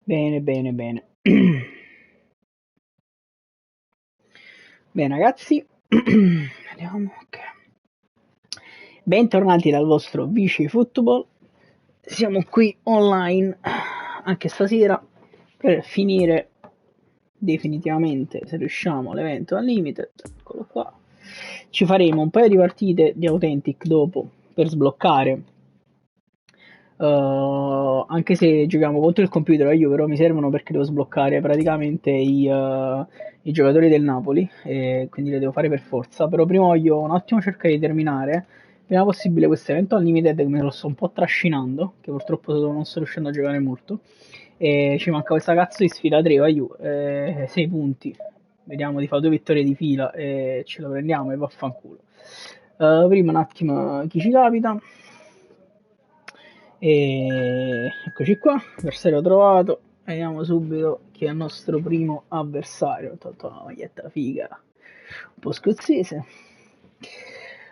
Bene, bene, bene. Bene, ragazzi. Vediamo. Ok. Bentornati dal vostro Vici Football. Siamo qui online anche stasera per finire definitivamente, se riusciamo, l'evento Unlimited. Eccolo qua. Ci faremo un paio di partite di Authentic dopo per sbloccare. Anche se giochiamo contro il computer, io però mi servono perché devo sbloccare praticamente i giocatori del Napoli e quindi le devo fare per forza. Però prima voglio un attimo cercare di terminare prima possibile questo evento Unlimited che me lo sto un po' trascinando, che purtroppo non sto riuscendo a giocare molto. E ci manca questa cazzo di sfida 3, vai 6 punti. Vediamo di fare 2 vittorie di fila e ce lo prendiamo e vaffanculo. Prima un attimo chi ci capita. E eccoci qua, avversario trovato. Vediamo subito chi è il nostro primo avversario. Ho tolto una maglietta figa, un po' scozzese.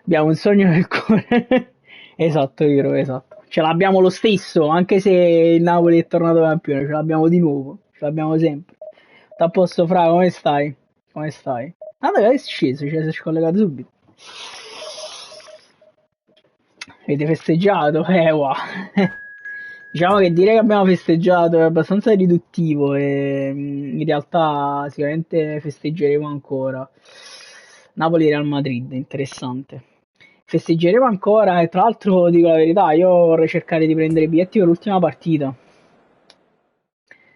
Abbiamo un sogno nel cuore. Esatto, vero, esatto. Ce l'abbiamo lo stesso, anche se il Napoli è tornato campione, ce l'abbiamo di nuovo, ce l'abbiamo sempre. T'à posto, Fra, come stai? Come stai? Ah, dai, è sceso, ci sei scollegato subito. Avete festeggiato? Wow. Diciamo che dire che abbiamo festeggiato è abbastanza riduttivo e in realtà sicuramente festeggeremo ancora. Napoli-Real Madrid, interessante. Festeggeremo ancora e tra l'altro dico la verità, io vorrei cercare di prendere i biglietti per l'ultima partita.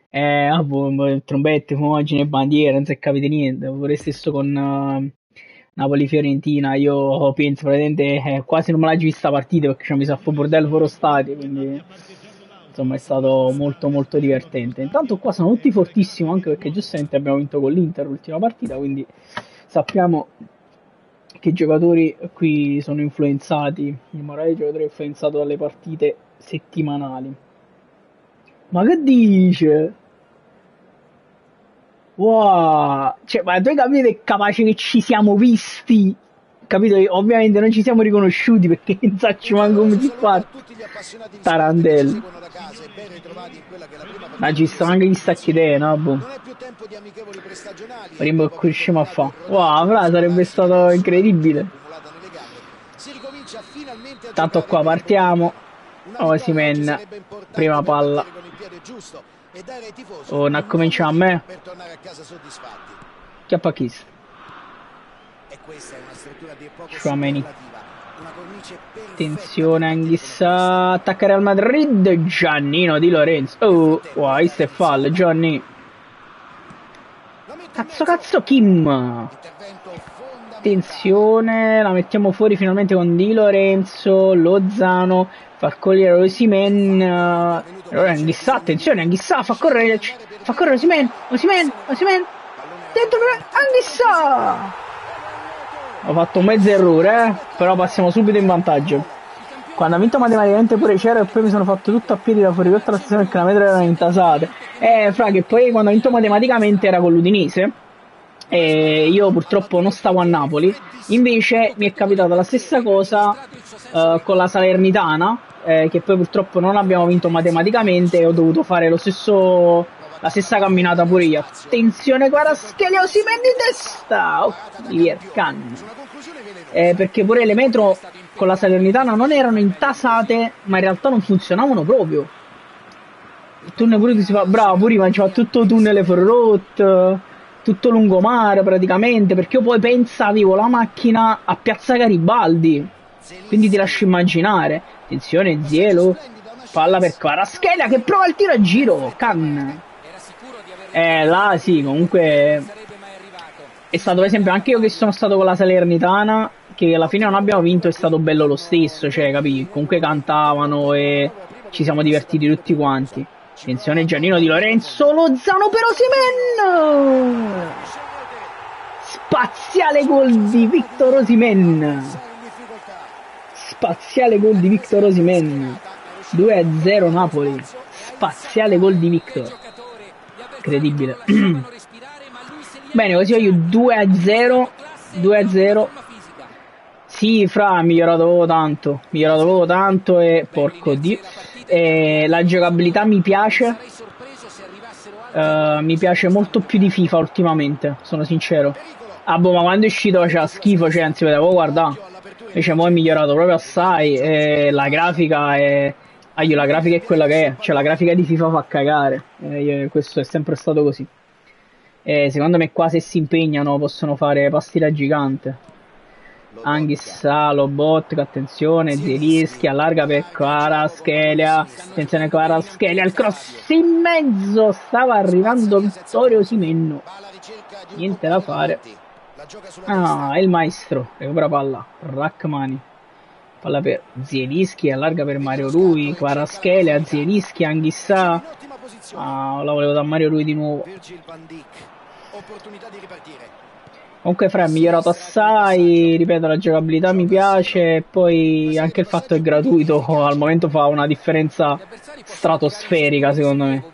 Trombette, fumogene e bandiere, non si è capito niente. Pure stesso con Napoli-Fiorentina, io penso praticamente quasi non me l'ho vista partita perché mi sa fu bordello fuori stadio, quindi insomma è stato molto molto divertente. Intanto qua sono tutti fortissimi anche perché giustamente abbiamo vinto con l'Inter l'ultima partita, quindi sappiamo che i giocatori qui sono influenzati, il morale dei giocatori è influenzato dalle partite settimanali. Ma che dice? Wow, cioè, ma tu hai capito è capace che ci siamo visti? Capito? Ovviamente non ci siamo riconosciuti perché non sacci manco come si fa. Tarandello. Ma ci stanno anche gli stacchi idee, no? Boh. Vediamo che riusciamo a fare. Wow, fra, sarebbe stato incredibile. Tanto qua partiamo. Osimhen, prima palla. Oh, non comincia a me. Chiappa Kiss. Chouameni. Attenzione Anghissà. Attaccare al Madrid. Giannino Di Lorenzo. Oh, wow, questo è fallo, Gianni. Cazzo, Kim. Attenzione, la mettiamo fuori finalmente con Di Lorenzo, Lozano, fa cogliere Osimhen. Allora Anghissà, attenzione, Anghissà, fa correre Osimhen. Dentro Anghissà. Ho fatto un mezzo errore, però passiamo subito in vantaggio. Quando ha vinto matematicamente pure c'era e poi mi sono fatto tutto a piedi da fuori tutta la stazione perché la metro erano intasate. Fra che poi quando ha vinto matematicamente era con l'Udinese. E io purtroppo non stavo a Napoli, invece mi è capitata la stessa cosa con la Salernitana, che poi purtroppo non abbiamo vinto matematicamente e ho dovuto fare la stessa camminata pure io. Attenzione, Kvaratskhelia, Osimhen di testa! Oh, Viercan. Perché pure le metro con la Salernitana non erano intasate, ma in realtà non funzionavano proprio. Il tunnel pure si fa bravo, pure ma ci fa tutto tunnel fuori rotte, tutto lungomare praticamente, perché io poi pensa avevo la macchina a Piazza Garibaldi, quindi ti lascio immaginare. Attenzione Zielo, palla per Kvaratskhelia che prova il tiro a giro, Can. Là sì, comunque è stato per esempio anche io che sono stato con la Salernitana, che alla fine non abbiamo vinto, è stato bello lo stesso, cioè capì, comunque cantavano e ci siamo divertiti tutti quanti. Attenzione Giannino Di Lorenzo, Lozano per Osimhen! Spaziale gol di Victor Osimhen! Spaziale gol di Victor Osimhen! 2-0 Napoli, spaziale gol di Victor, incredibile. Bene, così io 2-0, 2-0. Sì, Fra, migliorato tanto e porco dio. La giocabilità mi piace. mi piace molto più di FIFA ultimamente, sono sincero. Ah boh, ma quando è uscito faceva schifo, cioè non si vedeva, guarda. Invece mo è migliorato proprio assai e la grafica è... Ah, io la grafica è quella che è, cioè la grafica di FIFA fa cagare, questo è sempre stato così. E secondo me qua se si impegnano possono fare passi da gigante. Anghissà, Lobotka, attenzione, Zielinski, allarga per Kvaratskhelia, attenzione Kvaratskhelia, il cross in mezzo, stava arrivando Vittorio Osimhen, niente da fare. Ah, è il maestro, recupera palla, Rachmani, palla per Zielinski, allarga per Mario Rui, Kvaratskhelia, Zielinski, Anghissà, ah, la volevo da Mario Rui di nuovo. Comunque Fra è migliorato assai, ripeto la giocabilità mi piace, poi anche il fatto è gratuito, al momento fa una differenza stratosferica secondo me.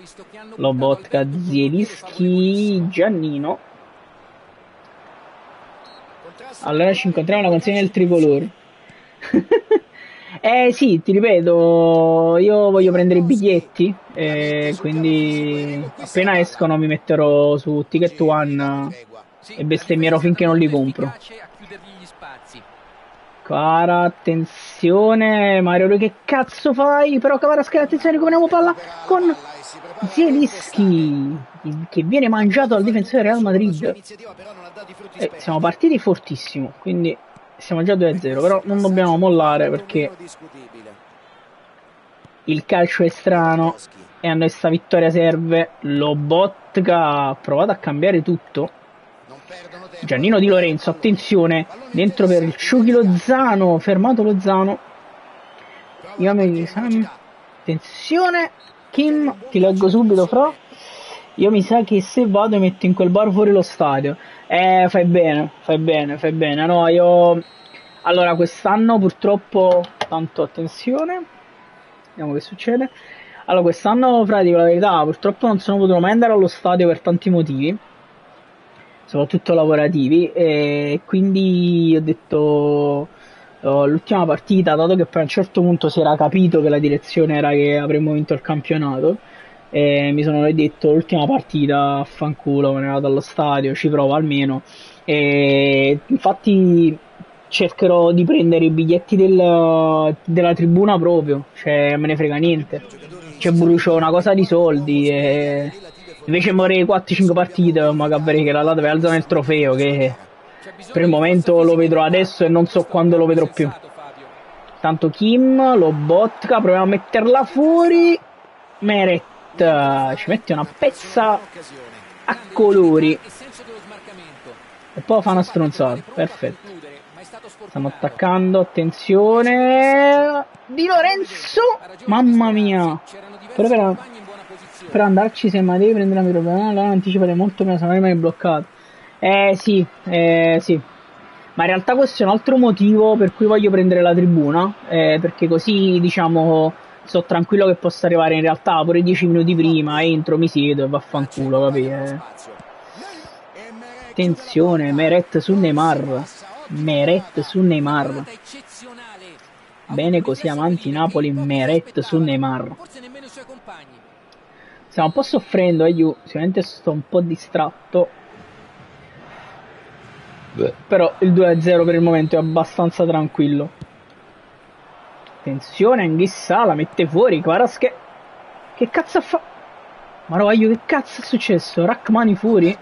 Lobotka, Zielinski, Giannino. Allora ci incontriamo alla consegna del tricolore. Sì, ti ripeto, io voglio prendere i biglietti, quindi appena escono mi metterò su Ticket One e bestemmierò finché non li compro. Cara, attenzione, Mario Rui, che cazzo fai? Però Kvaratskhelia, attenzione, recuperiamo palla con Zielinski, che viene mangiato dal difensore Real Madrid. Siamo partiti fortissimo, quindi siamo già 2-0, però non dobbiamo mollare perché il calcio è strano e a noi sta vittoria serve. Lobotka ha provato a cambiare tutto. Giannino Di Lorenzo, attenzione, dentro per il Ciuchi Lozano, fermato Lozano. Attenzione, Kim, ti leggo subito Fra. Io mi sa che se vado metto in quel bar fuori lo stadio. Fai bene. No, io... Allora, quest'anno purtroppo... Tanto attenzione. Vediamo che succede. Allora, quest'anno, Fra, dico la verità, purtroppo non sono potuto mai andare allo stadio per tanti motivi. Soprattutto lavorativi. E quindi ho detto... l'ultima partita, dato che poi a un certo punto si era capito che la direzione era che avremmo vinto il campionato, mi sono detto l'ultima partita a fanculo, me ne vado allo stadio, ci provo almeno, e infatti cercherò di prendere i biglietti della tribuna proprio, cioè me ne frega niente, cioè brucio una cosa di soldi e invece morire 4-5 partite magari che là dove alzano il trofeo, che per il momento lo vedrò adesso e non so quando lo vedrò più. Tanto Kim, Lobotka, proviamo a metterla fuori, Meret ci mette una pezza a colori e poi fa una stronzata, perfetto. Stanno attaccando, attenzione, Di Lorenzo, mamma mia, però per andarci se mai devi prendere la microfono, allora anticipare molto prima, se non rimane bloccato. Sì, ma in realtà questo è un altro motivo per cui voglio prendere la tribuna, perché così diciamo sto tranquillo che posso arrivare in realtà pure 10 minuti prima, entro, mi siedo e vaffanculo, capite? Attenzione, Meret su Neymar, bene così avanti Napoli, Meret su Neymar. Stiamo un po' soffrendo, io sicuramente sto un po' distratto. Però il 2-0 per il momento è abbastanza tranquillo. Attenzione, Anghissà la mette fuori, Kvaratskhelia. Che cazzo fa? Marovaglio, che cazzo è successo? Rachmani fuori?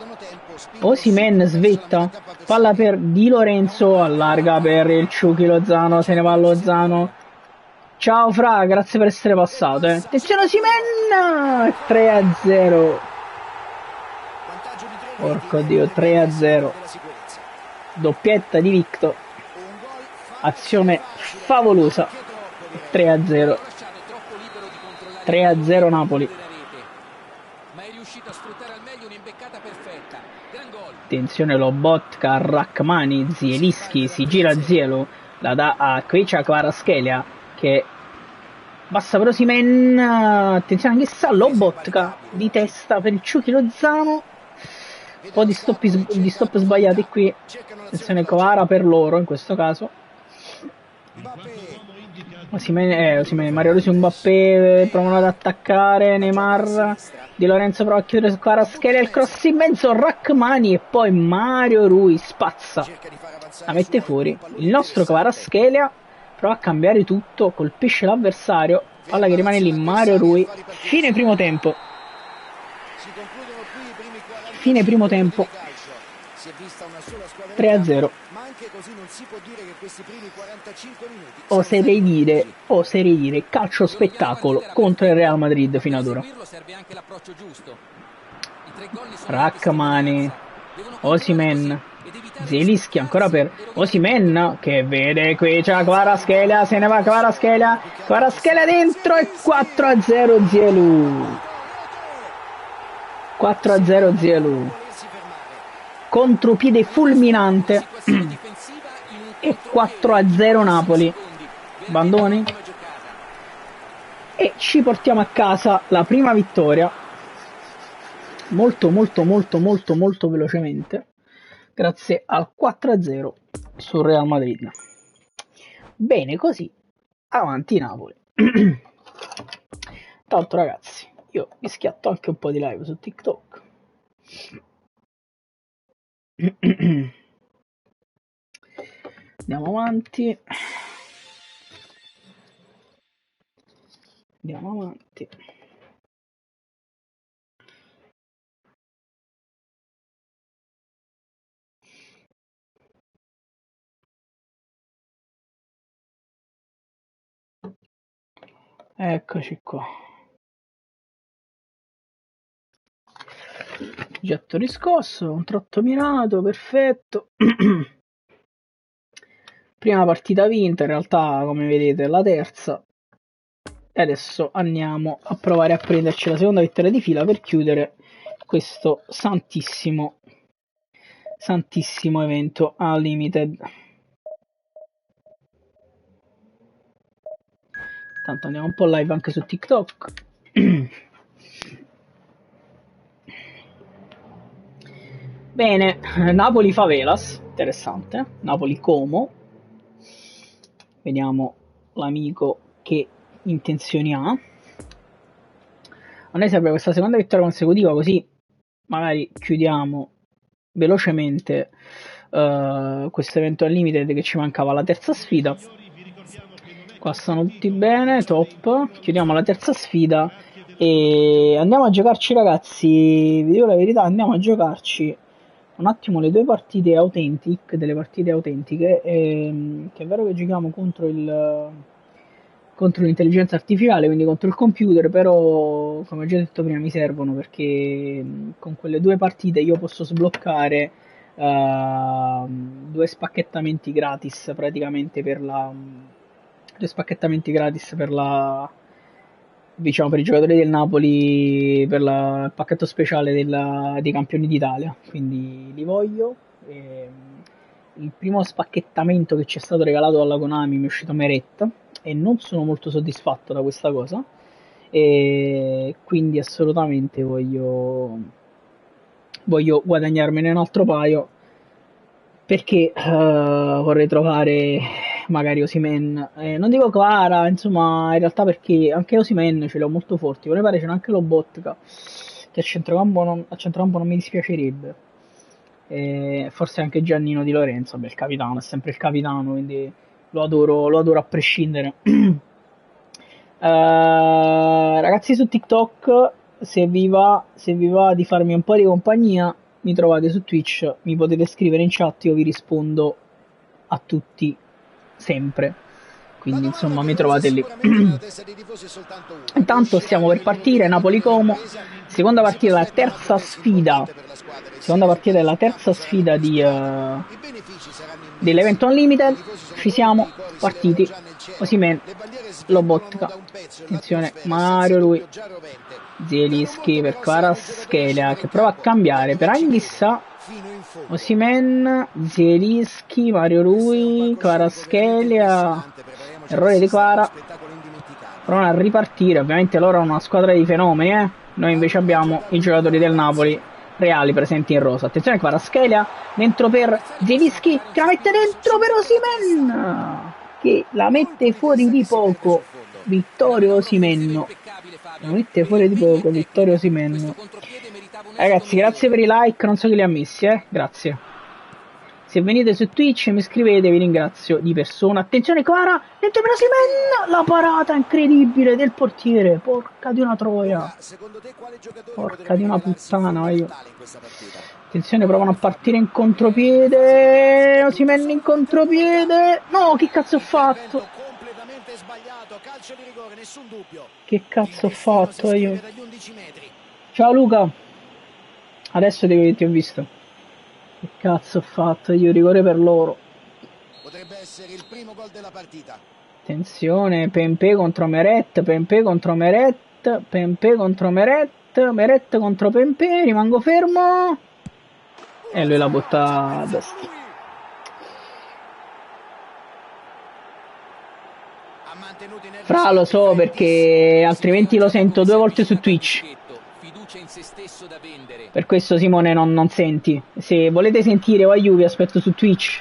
Osimhen svetta. Palla per Di Lorenzo, allarga per il Ciuchi Lozano, se ne va Lozano. Ciao Fra, grazie per essere passato. Attenzione Osimhen! 3-0. Porco Dio, 3-0. Doppietta di Victor, azione favolosa, 3-0 Napoli. Attenzione Lobotka, Rachmani, Zielinski, si gira Zielo, la dà a Kveča Kvaratskhelia che passa per Osimhen, attenzione anche sa Lobotka di testa per il Ciuchi Lozano. Un po' di stop sbagliati qui. Attenzione Kvara per loro in questo caso. Mario Rui su Mbappé, provano ad attaccare, Neymar, Di Lorenzo prova a chiudere su Kvaratskhelia, il cross in mezzo, Rachmani e poi Mario Rui spazza, la mette fuori, il nostro Kvaratskhelia prova a cambiare tutto, colpisce l'avversario, palla che rimane lì, Mario Rui, fine primo tempo, 3-0. Oserei dire calcio spettacolo contro il Real Madrid fino ad ora. Rachmani, Osimhen, Zielinski ancora per Osimhen che vede qui c'è Kvaratskhelia, se ne va Kvaratskhelia dentro e 4-0 Zielu. 4-0 Zielu. Contropiede fulminante e 4-0 Napoli. Bandoni e ci portiamo a casa la prima vittoria molto velocemente grazie al 4-0 sul Real Madrid. Bene, così avanti Napoli. Tanto ragazzi, io vi schiatto anche un po' di live su TikTok. Andiamo avanti. Eccoci qua. Getto riscosso, contratto minato, perfetto. Prima partita vinta, in realtà come vedete è la terza. E adesso andiamo a provare a prenderci la seconda vittoria di fila per chiudere questo santissimo evento Unlimited. Tanto andiamo un po' live anche su TikTok. Bene, Napoli Favelas, interessante. Napoli Como. Vediamo l'amico che intenzioni ha. A noi serve questa seconda vittoria consecutiva, così magari chiudiamo velocemente questo evento al Limited, che ci mancava la terza sfida. Qua stanno tutti bene, top. Chiudiamo la terza sfida e andiamo a giocarci, ragazzi, vi dico la verità, andiamo a giocarci un attimo le due partite autentiche, che è vero che giochiamo contro l'intelligenza artificiale, quindi contro il computer, però come ho già detto prima mi servono perché con quelle due partite io posso sbloccare due spacchettamenti gratis praticamente diciamo per i giocatori del Napoli, per il pacchetto speciale dei campioni d'Italia, quindi li voglio. Il primo spacchettamento che ci è stato regalato dalla Konami mi è uscito Meret e non sono molto soddisfatto da questa cosa, e quindi assolutamente voglio guadagnarmene un altro paio, perché vorrei trovare magari Osimhen, non dico Kvara, insomma, in realtà, perché anche Osimhen ce l'ho molto forti, poi mi pare c'è anche Lobotka, che a centrocampo non mi dispiacerebbe, forse anche Giannino Di Lorenzo, beh, il capitano, è sempre il capitano, quindi lo adoro a prescindere. Ragazzi, su TikTok, se vi va di farmi un po' di compagnia, mi trovate su Twitch, mi potete scrivere in chat, io vi rispondo a tutti sempre, quindi insomma mi trovate lì. Intanto stiamo per partire, Napoli Como, seconda partita della terza sfida dell'evento Unlimited. Ci siamo, partiti. Osimhen, Lobotka, attenzione, Mario Rui, Zielinski per Kvaratskhelia che prova a cambiare per Anghissà. Osimhen, Zielinski, Mario Rui, Kvaratskhelia, errore di Kvara, provano a ripartire. Ovviamente loro hanno una squadra di fenomeni, noi invece abbiamo i giocatori del Napoli reali presenti in rosa. Attenzione, Kvaratskhelia dentro per Zielinski che la mette dentro per Osimhen, che la mette fuori di poco. Vittorio Osimhen. La mette fuori di poco, Vittorio Osimhen. Ragazzi, grazie per i like, non so chi li ha messi, grazie. Se venite su Twitch mi scrivete, vi ringrazio di persona. Attenzione Kvara, dentro per Osimhen, la parata incredibile del portiere, porca di una troia. Porca di una puttana, io. Attenzione, provano a partire in contropiede, Osimhen in contropiede. No, che cazzo ho fatto? Che cazzo ho fatto io? Ciao Luca. Adesso ti ho visto. Che cazzo ho fatto io? Rigore per loro. Potrebbe essere il primo gol della partita. Attenzione, Pepe contro Meret, Pepe contro Meret, Pepe contro Meret, Meret contro Pepe, rimango fermo. E lui la butta a destra. Fra, lo so perché altrimenti lo sento 2 volte su Twitch. Per questo Simone non senti. Se volete sentire o Juve aspetto su Twitch.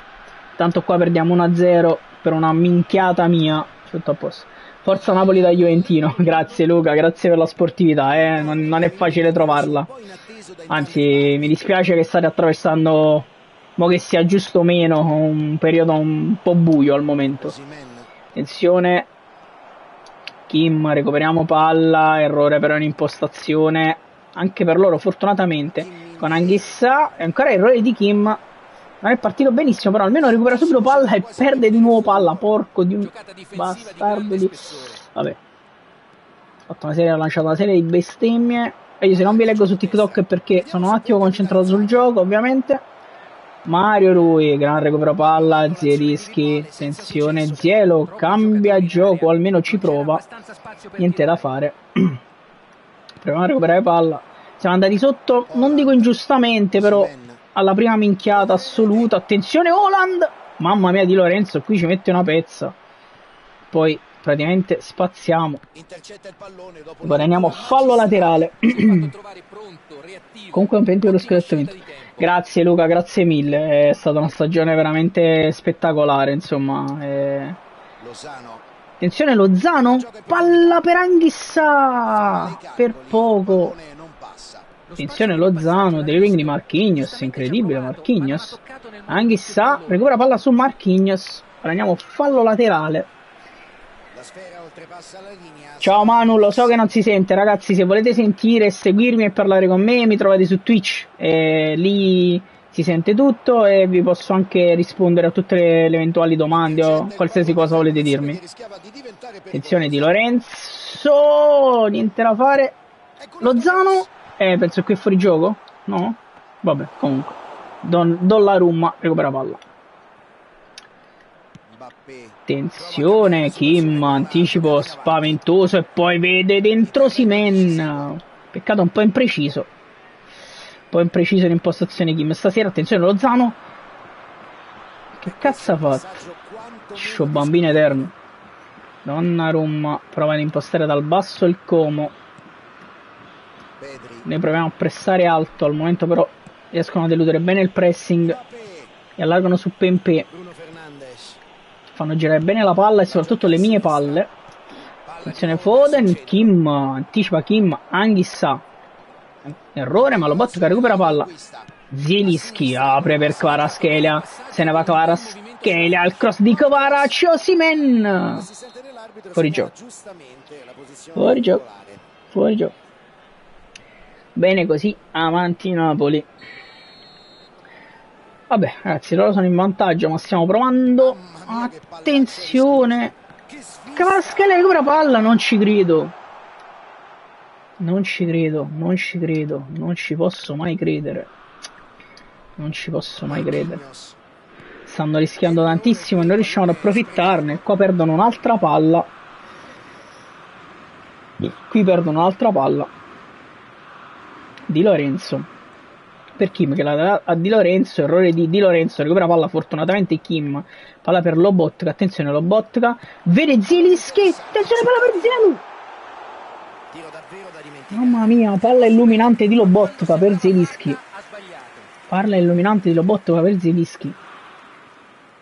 Tanto qua perdiamo 1-0 per una minchiata mia. Tutto a posto. Forza Napoli da Juventino. Grazie Luca, grazie per la sportività, non è facile trovarla. Anzi, mi dispiace che state attraversando, mo che sia giusto o meno, un periodo un po' buio al momento. Attenzione. Kim, recuperiamo palla, errore però in impostazione, anche per loro fortunatamente, con Anghissà, e ancora errore di Kim, non è partito benissimo, però almeno recupera subito palla e perde di nuovo palla, porco di un bastardo di... Vabbè, ho lanciato una serie di bestemmie, e io se non vi leggo su TikTok è perché sono un attimo concentrato sul gioco, ovviamente. Mario Rui, gran recupero palla, Zielinski, attenzione, Zielo cambia gioco, almeno ci prova, niente da fare. Proviamo a recuperare palla, siamo andati sotto, non dico ingiustamente, però alla prima minchiata assoluta. Attenzione Haaland, mamma mia Di Lorenzo, qui ci mette una pezza, poi praticamente spaziamo, guadagniamo fallo laterale. Comunque un 20 per lo scudetto vinto. Grazie Luca, grazie mille, è stata una stagione veramente spettacolare, insomma. Attenzione Lozano, palla per Anghissà, per poco. Attenzione Lozano, dribbling di Marquinhos, incredibile Marquinhos. Anghissà, recupera palla su Marquinhos, prendiamo fallo laterale. Ciao Manu, lo so che non si sente, ragazzi, se volete sentire, seguirmi e parlare con me mi trovate su Twitch, lì si sente tutto e vi posso anche rispondere a tutte le eventuali domande o qualsiasi cosa volete dirmi. Attenzione Di Lorenzo, niente da fare. Lozano, penso che è fuori gioco, no? Vabbè, comunque Donnarumma recupera palla. Attenzione, Kim, anticipo spaventoso e poi vede dentro Osimhen. Peccato un po' impreciso. In impostazione Kim. Stasera, attenzione, Lozano. Che cazzo ha fatto? Scio bambino eterno. Donnarumma prova ad impostare dal basso il Como. Noi proviamo a pressare alto. Al momento però riescono a deludere bene il pressing e allargano su Pepe. Fanno girare bene la palla e soprattutto le mie palle. Attenzione Foden, Kim, anticipa Kim, Anghissà. Errore, ma Lobotka recupera palla. Zielinski apre per Kvaratskhelia. Se ne va Kvaratskhelia, il cross di Kvarac, Osimhen. Fuori gioco. Fuori gioco. Bene così, avanti Napoli. Vabbè ragazzi, loro sono in vantaggio, ma stiamo provando. Attenzione, Kvaratskhelia recupera palla, non ci credo. Non ci posso mai credere. Stanno rischiando tantissimo e noi riusciamo ad approfittarne. Qua perdono un'altra palla. Di Lorenzo per Kim che la dà a Di Lorenzo, errore di Di Lorenzo, recupera palla fortunatamente Kim, palla per Lobotka, attenzione Lobotka, vede Zielinski, attenzione palla per Zielu, mamma mia, palla illuminante di Lobotka per Zielinski,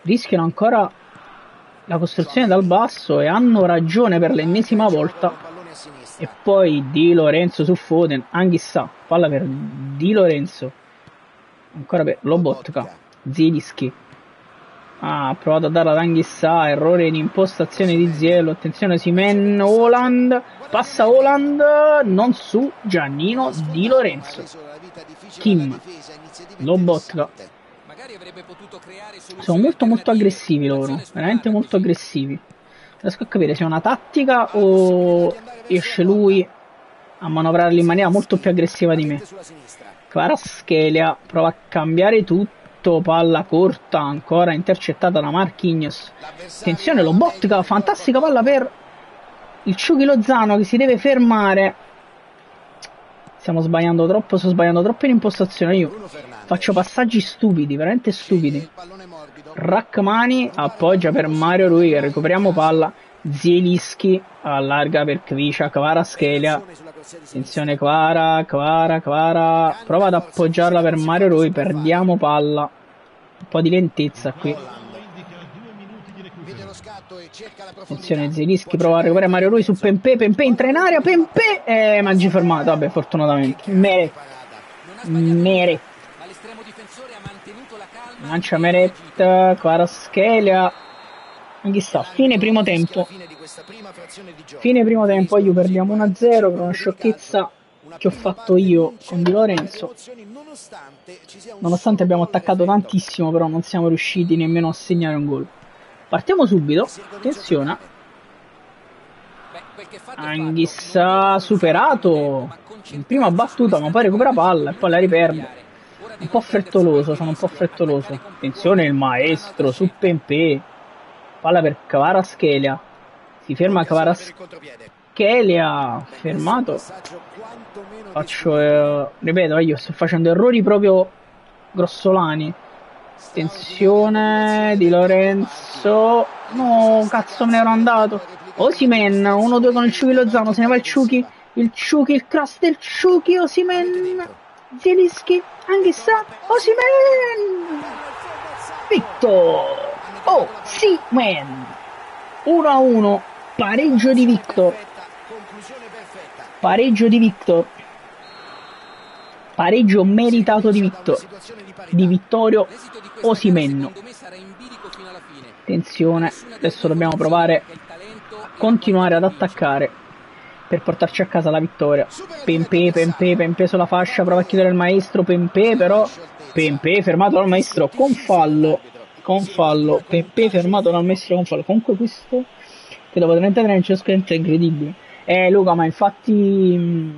rischiano ancora la costruzione dal basso e hanno ragione per l'ennesima volta. E poi Di Lorenzo su Foden, Anghissà, palla per Di Lorenzo, ancora per Lobotka, Zielinski, ha provato a dare ad Anghissà, errore in impostazione di Ziello, attenzione Osimhen, Haaland, passa Haaland, non su Giannino, Di Lorenzo, Kim, Lobotka. Sono molto aggressivi loro, veramente molto aggressivi. Riesco a capire se è una tattica o esce lui a manovrarli in maniera molto più aggressiva di me. Kvaratskhelia prova a cambiare tutto, palla corta, ancora intercettata da Marquinhos. Attenzione Lobotka, fantastica palla per il Chucky Lozano che si deve fermare. Stiamo sbagliando troppo, sto sbagliando troppo in impostazione. Io faccio passaggi stupidi, veramente stupidi. Rachmani appoggia per Mario Rui, recuperiamo palla. Zielinski allarga per Kvisha, Kvaratskhelia. Attenzione Kvara, prova ad appoggiarla per Mario Rui, perdiamo palla. Un po' di lentezza qui. Attenzione Zielinski, prova a recuperare Mario Rui su Pempé, Pempé entra in area, Pempé mangi fermato, vabbè fortunatamente. Meret. Lancia Meret, Kvaratskhelia. Chissà, fine primo tempo, io perdiamo 1-0 per una sciocchezza che ho fatto io con Di Lorenzo. Nonostante abbiamo attaccato tantissimo, però non siamo riusciti nemmeno a segnare un gol. Partiamo subito, attenzione. Anghissà superato in prima battuta, ma poi recupera palla e poi la riperde. Un po' frettoloso, sono un po' frettoloso. Attenzione il maestro su Pempé. Palla per Kvaratskhelia. Si ferma Kvaratskhelia. Fermato. Ripeto, io sto facendo errori proprio grossolani. Attenzione Di Lorenzo. No, cazzo me ne ero andato. Osimhen, 1-2 con il Chucky Lozano. Se ne va il Chucky. Il cross del Chucky. Osimhen. Zielinski. Anghissà. Osimhen. Victor. Oh, sì, man. 1-1. Pareggio di Victor. Pareggio meritato di Victor. Di Vittorio Osimhen. Attenzione, adesso dobbiamo provare a continuare ad attaccare per portarci a casa la vittoria. Pempé sulla fascia, prova a chiudere il maestro. Pempé però. Pempé fermato dal maestro con fallo. Pempé fermato dal maestro con fallo. Comunque questo che dopo 33 anni c'è scritto è incredibile. Luca, ma infatti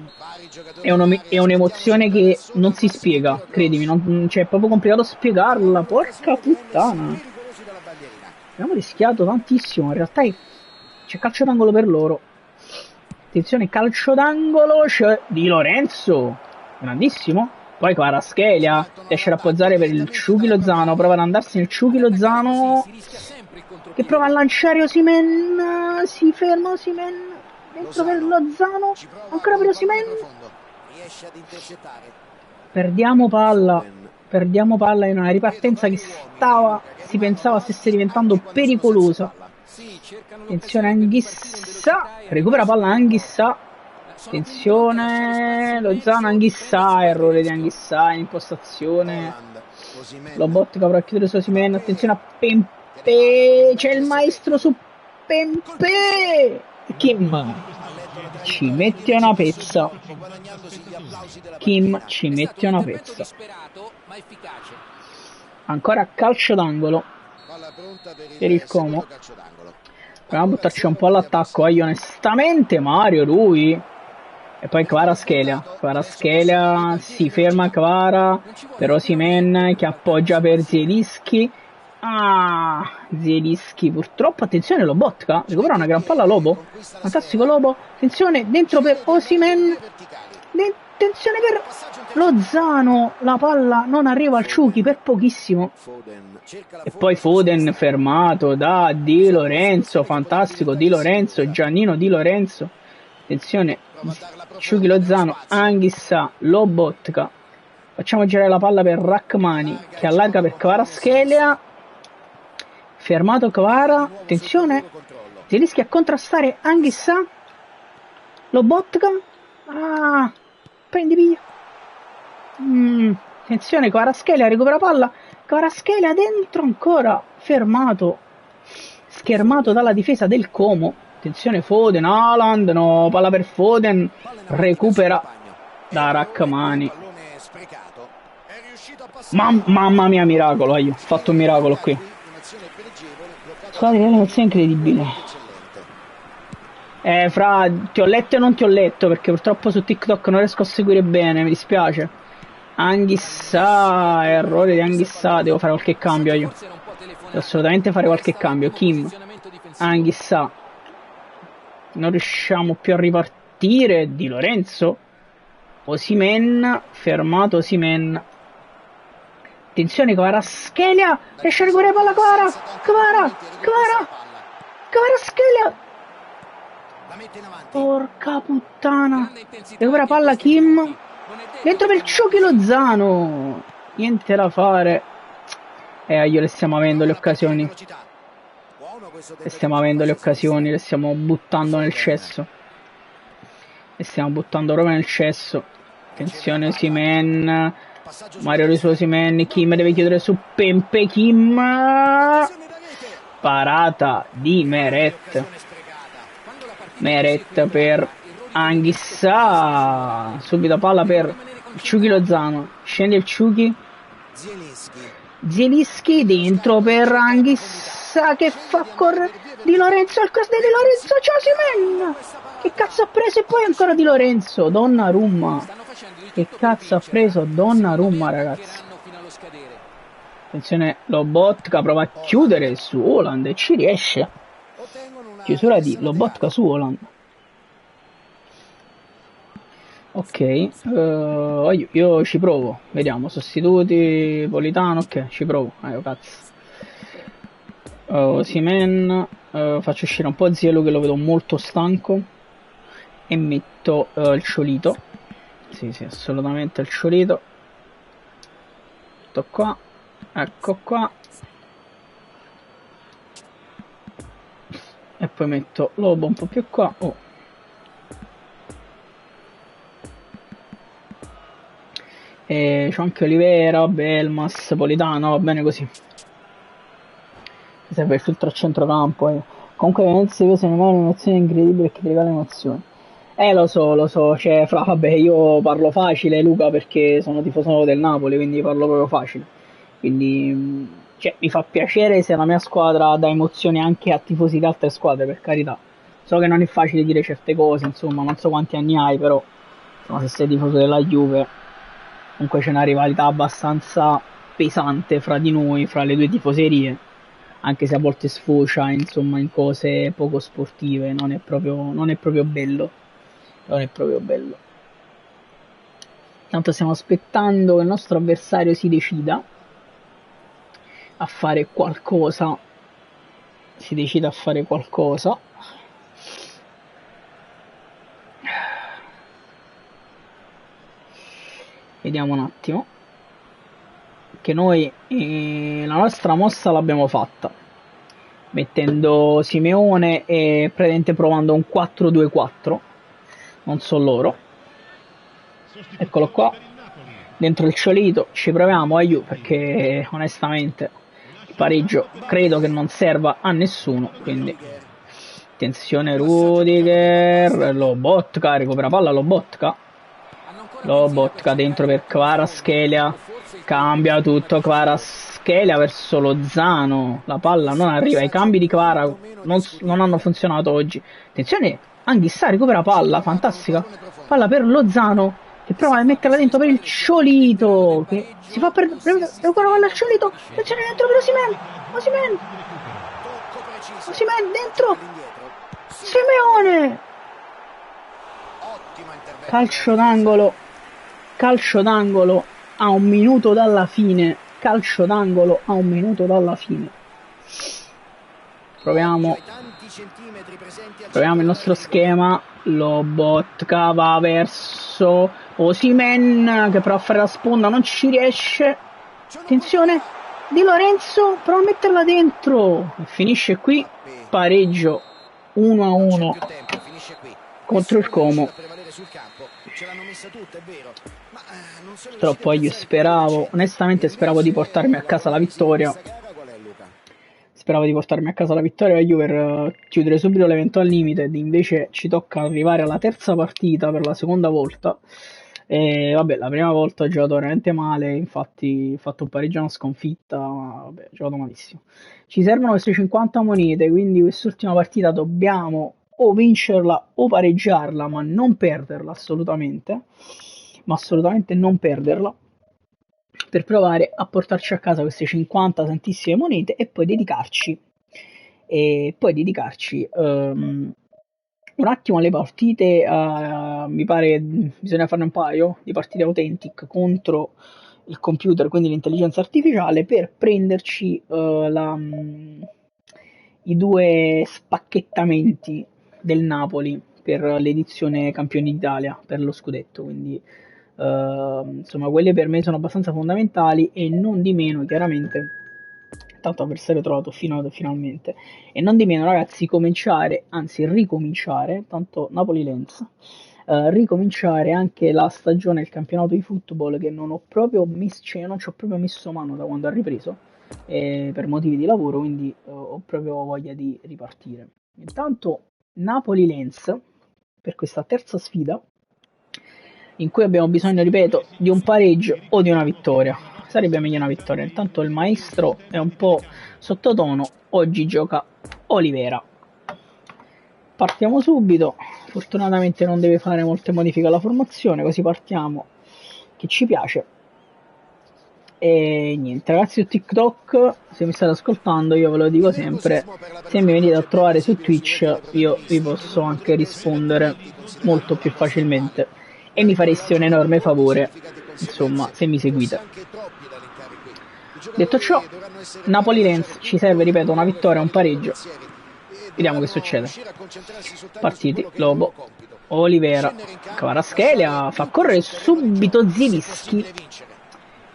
è un'emozione che non si spiega, credimi, cioè, è proprio complicato spiegarla, porca puttana. Abbiamo rischiato tantissimo, in realtà c'è calcio d'angolo per loro. Attenzione, calcio d'angolo, c'è Di Lorenzo, grandissimo. Poi Kvaratskhelia riesce ad appoggiare per il Chucky Lozano, prova ad andarsi nel Chucky Lozano che prova a lanciare Osimhen, si ferma Osimhen, dentro per Lozano, ancora per Osimhen. Perdiamo palla in una ripartenza che si pensava stesse diventando pericolosa. Attenzione Anghissà, recupera palla Anghissà. Attenzione Lozano, Anghissà, errore di Anghissà in impostazione. Lobotka prova a chiudere su Osimhen, attenzione a Pempé, c'è il maestro su Pempé. Kim ci mette una pezza. Ancora calcio d'angolo per il Como. Proviamo a buttarci un po' all'attacco. Io onestamente Mario Rui. E poi Kvaratskhelia si ferma Kvara per Osimhen che appoggia per Zielinski. Zielinski purtroppo. Attenzione Lobotka, recupera una gran palla Lobo. Fantastico Lobo. Attenzione dentro per Osimhen. Attenzione per Lozano. La palla non arriva al Chucky per pochissimo. E poi Foden fermato da Di Lorenzo. Fantastico Di Lorenzo, Giannino Di Lorenzo. Attenzione Chucky Lozano, Anghissà, Lobotka. Facciamo girare la palla per Rachmani che allarga per Kvaratskhelia. Fermato Kvara, attenzione, Zielinski a contrastare Anghissà, Lobotka, prendi via. Attenzione, Kvaratskhelia recupera palla, Kvaratskhelia dentro ancora, fermato, schermato dalla difesa del Como. Attenzione Foden, Haaland, no, palla per Foden, recupera da Rachmani. Mamma mia, miracolo, ho fatto un miracolo qui. Squadra di animazione incredibile. Fra, ti ho letto e non ti ho letto perché purtroppo su TikTok non riesco a seguire bene, mi dispiace. Anghissà, errore di Anghissà, devo fare qualche cambio io. Devo assolutamente fare qualche cambio. Kim, Anghissà. Non riusciamo più a ripartire. Di Lorenzo. Osimhen, fermato Osimhen. Attenzione, Kvaratskhelia, riesce a recuperare palla Kvaratskhelia. Porca puttana. Recupera palla Kim. Dentro per Chucky Lozano. Niente da fare. Io le stiamo avendo le occasioni. Le stiamo buttando nel cesso. Le stiamo buttando proprio nel cesso. Attenzione Osimhen. Mario Risu Osimhen. Kim deve chiudere su Pempe. Kim. Parata di Meret. Meret per Anghissà. Subito palla per Chucky Lozano. Scende il Chucky. Zielinski dentro per Anghissà che fa correre Di Lorenzo al costo di Lorenzo. C'è Osimhen. Che cazzo ha preso? E poi ancora Di Lorenzo. Donnarumma. Che cazzo ha preso Donnarumma, ragazzi? Attenzione, Lobotka prova a chiudere su Haaland e ci riesce. Chiusura di Lobotka su Haaland. Ok, io ci provo. Vediamo, sostituti, Politano, ok, ci provo. Cazzo. Osimhen, faccio uscire un po' Zielu che lo vedo molto stanco. E metto il Ciolito. Sì, assolutamente il Ciolito. Metto qua. Ecco qua. E poi metto Lobo un po' più qua. E c'ho anche Olivera, Belmas, Politano, va bene così. Mi serve il filtro a centrocampo. Comunque Venezia io sono un'emozione incredibile perché ti regala emozioni. Lo so, cioè, vabbè, io parlo facile, Luca, perché sono tifoso del Napoli, quindi parlo proprio facile. Quindi, cioè, mi fa piacere se la mia squadra dà emozioni anche a tifosi di altre squadre, per carità. So che non è facile dire certe cose, insomma, non so quanti anni hai, però, insomma, se sei tifoso della Juve, comunque c'è una rivalità abbastanza pesante fra di noi, fra le due tifoserie, anche se a volte sfocia, insomma, in cose poco sportive, non è proprio bello. Non è proprio bello. Tanto stiamo aspettando che il nostro avversario si decida a fare qualcosa. Vediamo un attimo. Che noi la nostra mossa l'abbiamo fatta. Mettendo Simeone e praticamente provando un 4-2-4. Non so loro. Eccolo qua. Dentro il Ciolito. Ci proviamo perché onestamente il pareggio credo che non serva a nessuno. Quindi attenzione Rudiger. Lobotka. Recupera palla Lobotka. Lobotka dentro per Kvaratskhelia. Cambia tutto Kvaratskhelia verso Lozano. La palla non arriva. I cambi di Kvara non hanno funzionato oggi. Attenzione, Anghissà recupera palla. Fantastica. Palla per Lozano che prova a metterla dentro per il Ciolito. Che si fa per recupera palla al Ciolito. Attenzione dentro per Osimhen dentro. Simeone. Calcio d'angolo a 1 minuto dalla fine. Proviamo il nostro schema. Lobotka va verso Osimhen che prova a fare la sponda, non ci riesce. Attenzione, Di Lorenzo, prova a metterla dentro. Finisce qui, pareggio 1-1 contro il Como. Purtroppo io speravo, onestamente speravo di portarmi a casa la vittoria. Speravo di portarmi a casa la vittoria io per chiudere subito l'evento al limite, ed invece ci tocca arrivare alla terza partita per la seconda volta. E vabbè, la prima volta ho giocato veramente male, infatti ho fatto un pareggio e una sconfitta, ma vabbè, ho giocato malissimo. Ci servono queste 50 monete, quindi quest'ultima partita dobbiamo o vincerla o pareggiarla, ma non perderla assolutamente, ma assolutamente non perderla, per provare a portarci a casa queste 50 tantissime monete e poi dedicarci un attimo alle partite. Mi pare bisogna farne un paio di partite authentic contro il computer, quindi l'intelligenza artificiale, per prenderci i 2 spacchettamenti del Napoli per l'edizione Campioni d'Italia, per lo scudetto, quindi insomma quelle per me sono abbastanza fondamentali, e non di meno chiaramente, tanto avversario trovato finalmente, e non di meno ragazzi ricominciare, tanto Napoli-Lens, ricominciare anche la stagione del campionato di football, che non ho proprio non ci ho proprio messo mano da quando ha ripreso, per motivi di lavoro, quindi ho proprio voglia di ripartire. Intanto Napoli-Lens, per questa terza sfida, in cui abbiamo bisogno, ripeto, di un pareggio o di una vittoria. Sarebbe meglio una vittoria. Intanto il maestro è un po' sottotono, oggi gioca Olivera. Partiamo subito, fortunatamente non deve fare molte modifiche alla formazione, così partiamo, che ci piace. E niente, ragazzi, su TikTok, se mi state ascoltando, io ve lo dico sempre, se mi venite a trovare su Twitch io vi posso anche rispondere molto più facilmente, e mi fareste un enorme favore, insomma, se mi seguite. Detto ciò, Napoli-Lens ci serve, ripeto, una vittoria o un pareggio. Vediamo che succede. Partiti, Lobo, Olivera, Kvaratskhelia, fa correre subito Zielinski.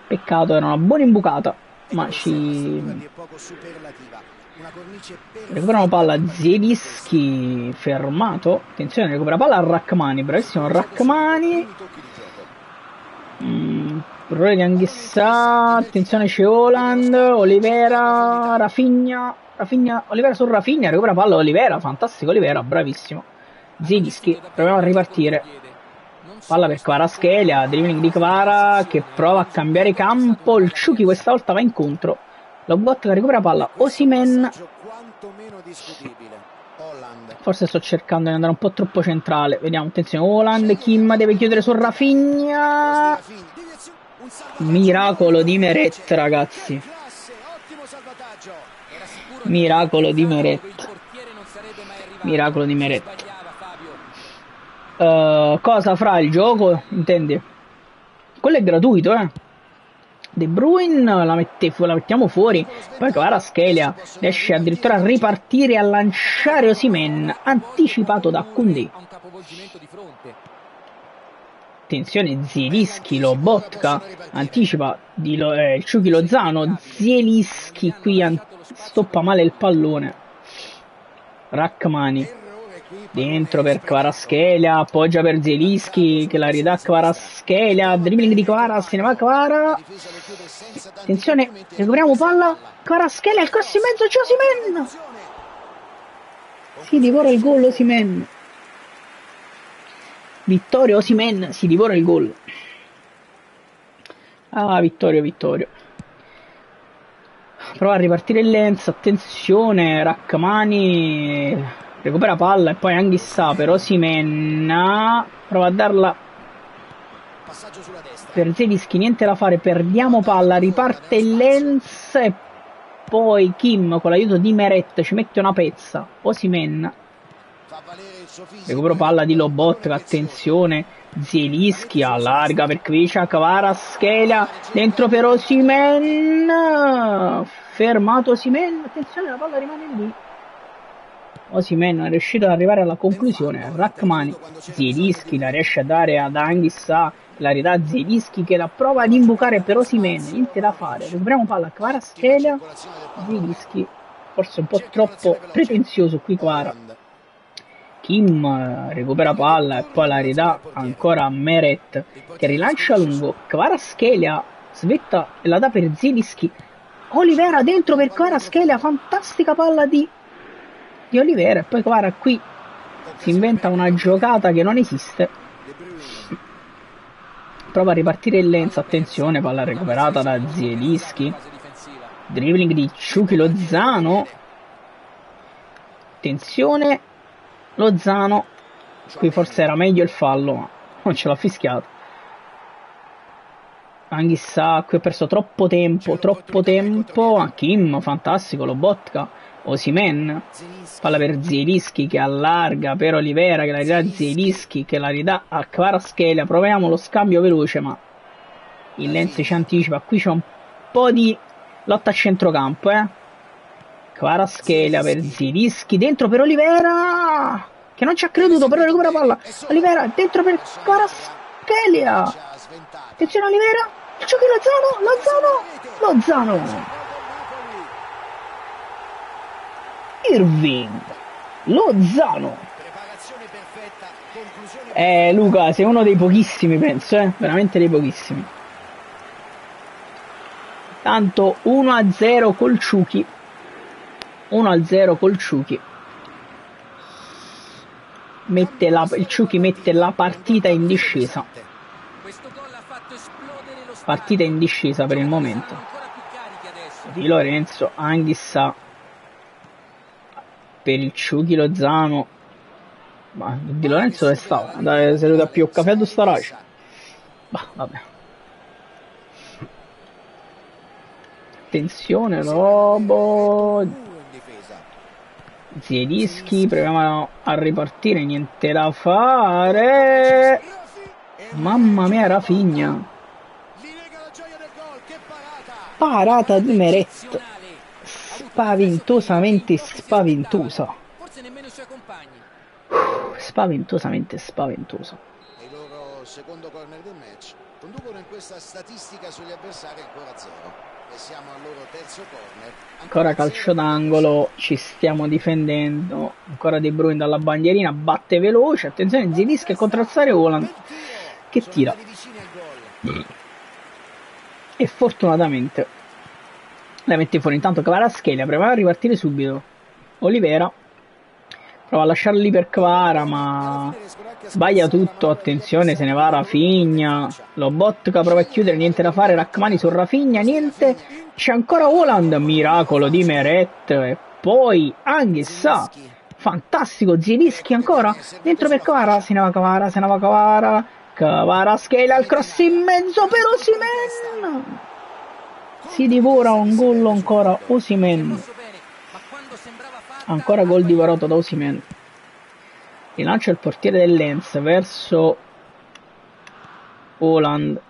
Peccato, era una buona imbucata, ma ci recuperano palla. Zielinski fermato, attenzione, recupera palla a Rrahmani, bravissimo Rrahmani. Errore di Anghissà, attenzione, c'è Haaland, Olivera, Rafinha, Olivera su Rafinha, recupera palla Olivera, fantastico Olivera, bravissimo. Zielinski, proviamo a ripartire. Palla per Kvaratskhelia, dribbling di Kvara che prova a cambiare campo, il Ciuchi questa volta va incontro, Lobotka recupera palla, Osimhen, forse sto cercando di andare un po' troppo centrale, vediamo, attenzione, Haaland, Kim deve chiudere su Rafinha, miracolo di Meret ragazzi, miracolo di Meret. Cosa fra il gioco, intendi? Quello è gratuito, De Bruyne la mettiamo fuori, poi Kvaratskhelia riesce addirittura a ripartire e a lanciare Osimhen, anticipato da Koundé. Attenzione, Zielinski, Lobotka anticipa il Ciuchi Lozano, Zielinski qui stoppa male il pallone. Rrahmani dentro per Kvaratskhelia, appoggia per Zielinski che la ridà a Kvaratskhelia, dribbling di Kvara, se ne va Kvara, attenzione, recuperiamo palla, Kvaratskhelia, il corso in mezzo, c'è Osimhen, si divora il gol Osimhen, Vittorio Osimhen si divora il gol. Vittorio prova a ripartire il Lens, attenzione, Rrahmani recupera palla e poi Anghissà per Osimhen, prova a darla per Zielinski, niente da fare, perdiamo palla, riparte il Lens e poi Kim con l'aiuto di Meret ci mette una pezza, Osimhen, recupero palla di Lobotka, attenzione, Zielinski allarga per Kvaratskhelia, dentro per Osimhen, fermato Osimhen, attenzione, la palla rimane lì. Osimhen è riuscito ad arrivare alla conclusione, Rrahmani, Zielinski la riesce a dare ad Anghissà la ridà Zielinski che la prova ad imbucare per Osimhen, niente da fare, recuperiamo palla Kvaratskhelia, Zielinski forse un po' troppo pretenzioso qui Kvara, Kim recupera palla e poi la ridà ancora a Meret che rilancia lungo, Kvaratskhelia svetta e la dà per Zielinski, Olivera dentro per Kvaratskhelia, fantastica palla di Olivera e poi Kvara qui si inventa una giocata che non esiste, prova a ripartire il Lenz, attenzione, palla recuperata da Zielinski, dribbling di Ciuchi Lozano, attenzione Lozano, qui forse era meglio il fallo ma non ce l'ha fischiato. Anghissà, qui ha perso troppo tempo, Kim, fantastico, Lobotka, Osimhen, palla per Zielinski che allarga per Olivera che la ridà a Zielinski che la ridà a Kvaratskhelia, proviamo lo scambio veloce ma il Lenz ci anticipa, qui c'è un po' di lotta a centrocampo, Kvaratskhelia per Zielinski, dentro per Olivera che non ci ha creduto però recupera palla, Olivera dentro per Kvaratskhelia, attenzione Olivera, giochi Lozano, Irving, Lozano. Luca, sei uno dei pochissimi, penso, veramente dei pochissimi. Tanto 1-0 col Ciuchi. 1-0 col Ciuchi. Il Ciuchi mette la partita in discesa. Partita in discesa per il momento. Di Lorenzo, Anghissà per il Ciuchi Lozano, ma Di Lorenzo dove stava? Andare seduto a più caffè do Starace. Vabbè. Attenzione Lobo, Zielinski, proviamo a ripartire, niente da fare, mamma mia Rafinha, parata di Meret, spaventosamente spaventosa, spaventosamente spaventosa. Il loro secondo corner del match conducono in questa statistica sugli avversari ancora 0 e siamo al loro terzo corner. Ancora calcio d'angolo, ci stiamo difendendo, ancora De Bruyne dalla bandierina, batte veloce, attenzione Zielinski a contralzare Haaland che tira e fortunatamente la mette fuori. Intanto Kvaratskhelia prova a ripartire subito, Olivera prova a lasciarlo lì per Kvara ma sbaglia tutto, attenzione se ne va Rafinha, Lobotka prova a chiudere, niente da fare, Rachmani su Rafinha, niente, c'è ancora Haaland, miracolo di Meret e poi Anghissà, fantastico, Zielinski ancora dentro per Kvara, se ne va Kvara, Kvaratskhelia al cross in mezzo per Osimhen, si divora un gol ancora Osimhen, ancora gol divorato da Osimhen, rilancia il portiere del Lenz verso Haaland,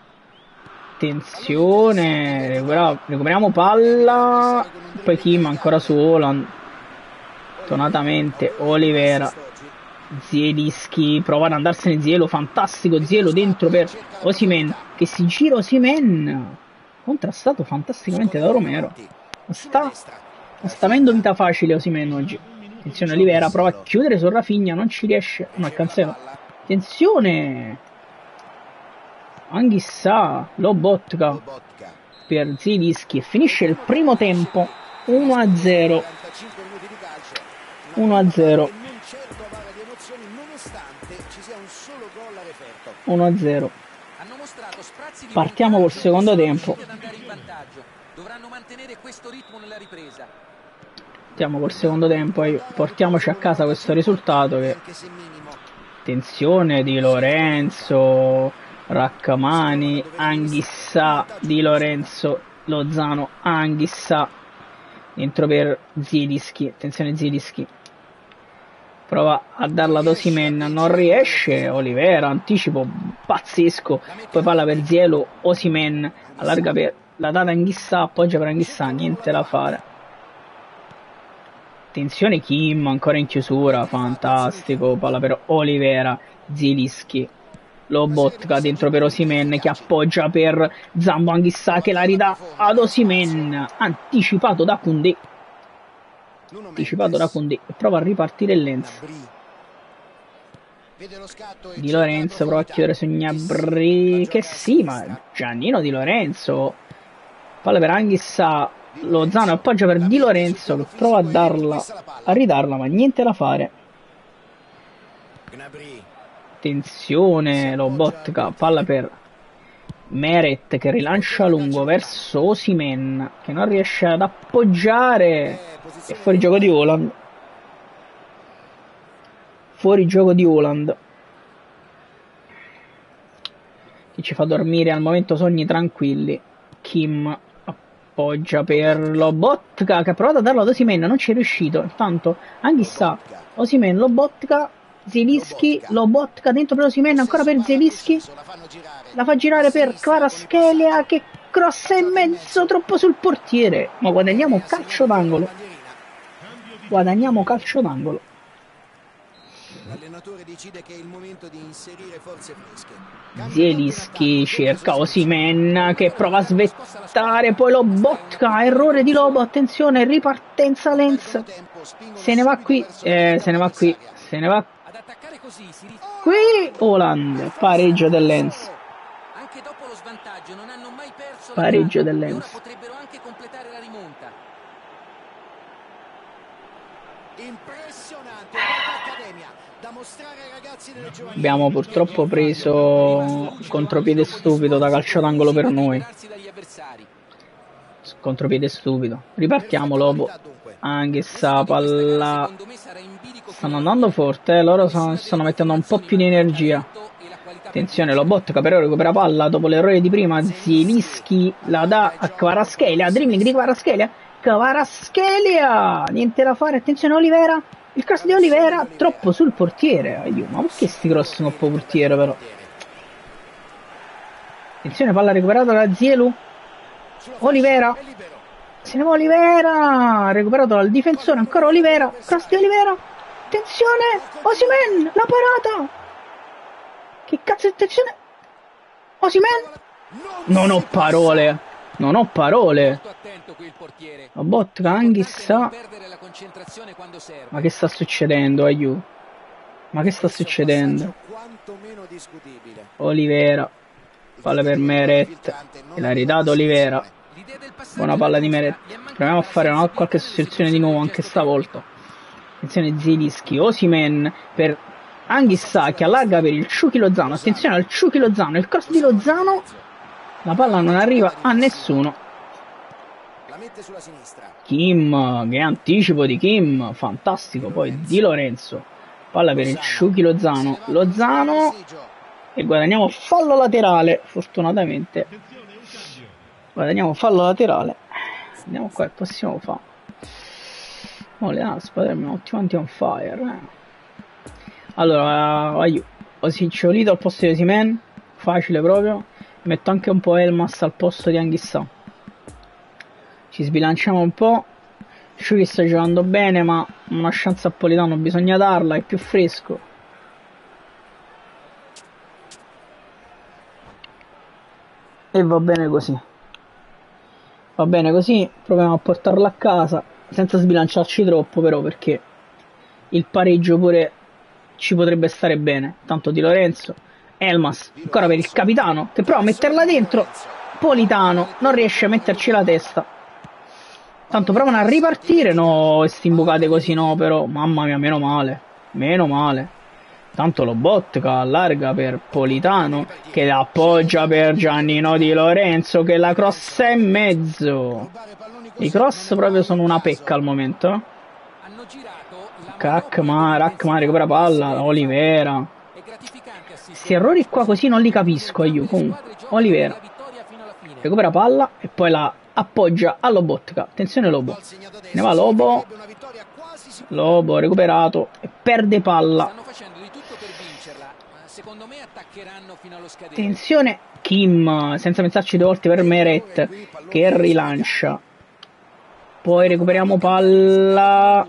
attenzione, recuperiamo palla, poi Kim ancora su Haaland, tonatamente Olivera, Zielinski prova ad andarsene Zielo, fantastico Zielo dentro per Osimhen che si gira, Osimhen contrastato fantasticamente da Romero, sta avendo vita facile Osimhen oggi. Attenzione Olivera prova a chiudere su Rafinha, non ci riesce, no, è Cancelo, attenzione Anghissà, Lobotka per Zielinski e finisce il primo tempo 1-0. 1-0. Partiamo col secondo tempo. Partiamo col secondo tempo e portiamoci a casa questo risultato che... Attenzione Di Lorenzo, Rachmani, Anghissà, Di Lorenzo, Lozano, Anghissà dentro per Zielinski, attenzione Zielinski prova a darla ad Osimhen, non riesce, Olivera, anticipo pazzesco, poi palla per Zielo, Osimhen allarga per la data Anghissà, appoggia per Anghissà, niente da fare, attenzione Kim ancora in chiusura, fantastico, palla per Olivera, Zielinski Lobotka dentro per Osimhen che appoggia per Zambo Anguissa che la ridà ad Osimhen, anticipato da Koundé. E prova a ripartire Lenz. Di Lorenzo prova a chiudere su Gnabry, che sì, ma Giannino Di Lorenzo, palla per Anguissa, Lozano appoggia per Di Lorenzo che prova a ridarla, ma niente da fare. Attenzione, Lobotka, palla per Meret che rilancia lungo verso Osimhen che non riesce ad appoggiare, e fuori gioco di Haaland. Che ci fa dormire al momento sogni tranquilli. Kim appoggia per Lobotka che ha provato a darlo ad Osimhen, non ci è riuscito. Intanto Anguissa, Osimhen, Lobotka, Zielinski, Lobotka dentro per Osimhen, ancora per Zielinski, la fa girare per Kvaratskhelia che crossa in mezzo, troppo sul portiere, ma guadagniamo calcio d'angolo. L'allenatore decide che è il momento di inserire forze fresche. Zielinski cerca Osimhen che prova a svettare, poi Lobotka, errore di Lobo, attenzione, ripartenza Lenz, se ne va qui, Haaland, pareggio del Lenz. Anche dopo lo svantaggio non hanno mai perso pareggio del Lenz. Ora potrebbero anche completare la rimonta. Impressionante, da mostrare ai ragazzi delle giovanili. Abbiamo purtroppo preso contropiede stupido da calcio d'angolo per noi. Contropiede stupido. Ripartiamo Lobo. Anche sta palla. Stanno andando forte, loro stanno mettendo un po' più di energia. Attenzione, Lobotka però recupera palla dopo l'errore di prima. Zielinski la dà a Kvaratskhelia. Dribbling di Kvaratskhelia. Niente da fare, attenzione Olivera. Il cross di Olivera, troppo sul portiere. Ma perché sti cross sono troppo portiere però? Attenzione, palla recuperata da Zielu. Olivera. Se ne va Olivera. Recuperato dal difensore, ancora Olivera. Cross di Olivera. Attenzione, Osimhen, la parata. Che cazzo, attenzione. Osimhen. Non ho parole. Lobotka, Anguissa. Ma che sta succedendo, aiuto? Olivera. Palla per Meret. E l'ha ridato Olivera. Buona palla di Meret. Proviamo a fare qualche sostituzione di nuovo anche stavolta. Attenzione Zielinski. Osimhen per Anguissa che allarga per il Ciuchi Lozano. Attenzione al Ciuchi Lozano. Il cross di Lozano. La palla non arriva a nessuno. Kim, che anticipo di Kim, fantastico. Poi Di Lorenzo, palla per il Ciuchi Lozano. E guadagniamo fallo laterale. Fortunatamente guadagniamo fallo laterale. Andiamo qua, possiamo fare. Le aspe, abbiamo tutti quanti on fire. Allora, ho Ciolito al posto di Osimhen, facile proprio. Metto anche un po' Elmas al posto di Anguissa. Ci sbilanciamo un po'. Ciuchi sta giocando bene, ma una chance a Politano bisogna darla, è più fresco. E va bene così. Proviamo a portarla a casa, senza sbilanciarci troppo però, perché il pareggio pure ci potrebbe stare bene. Tanto Di Lorenzo, Elmas, ancora per il capitano, che prova a metterla dentro. Politano non riesce a metterci la testa. Tanto provano a ripartire. No, sti imbucate così no, però. Mamma mia, meno male. Tanto Lobotka allarga per Politano, che la appoggia per Giannino Di Lorenzo, che la crossa in mezzo. I cross proprio sono una pecca al momento. Rakma recupera palla. Olivera. Questi errori qua così non li capisco. Comunque Olivera recupera palla e poi la appoggia a Lobotka. Attenzione Lobo. Ne va Lobo recuperato e perde palla. Attenzione Kim, senza pensarci due volte per Meret, che rilancia. Poi recuperiamo palla.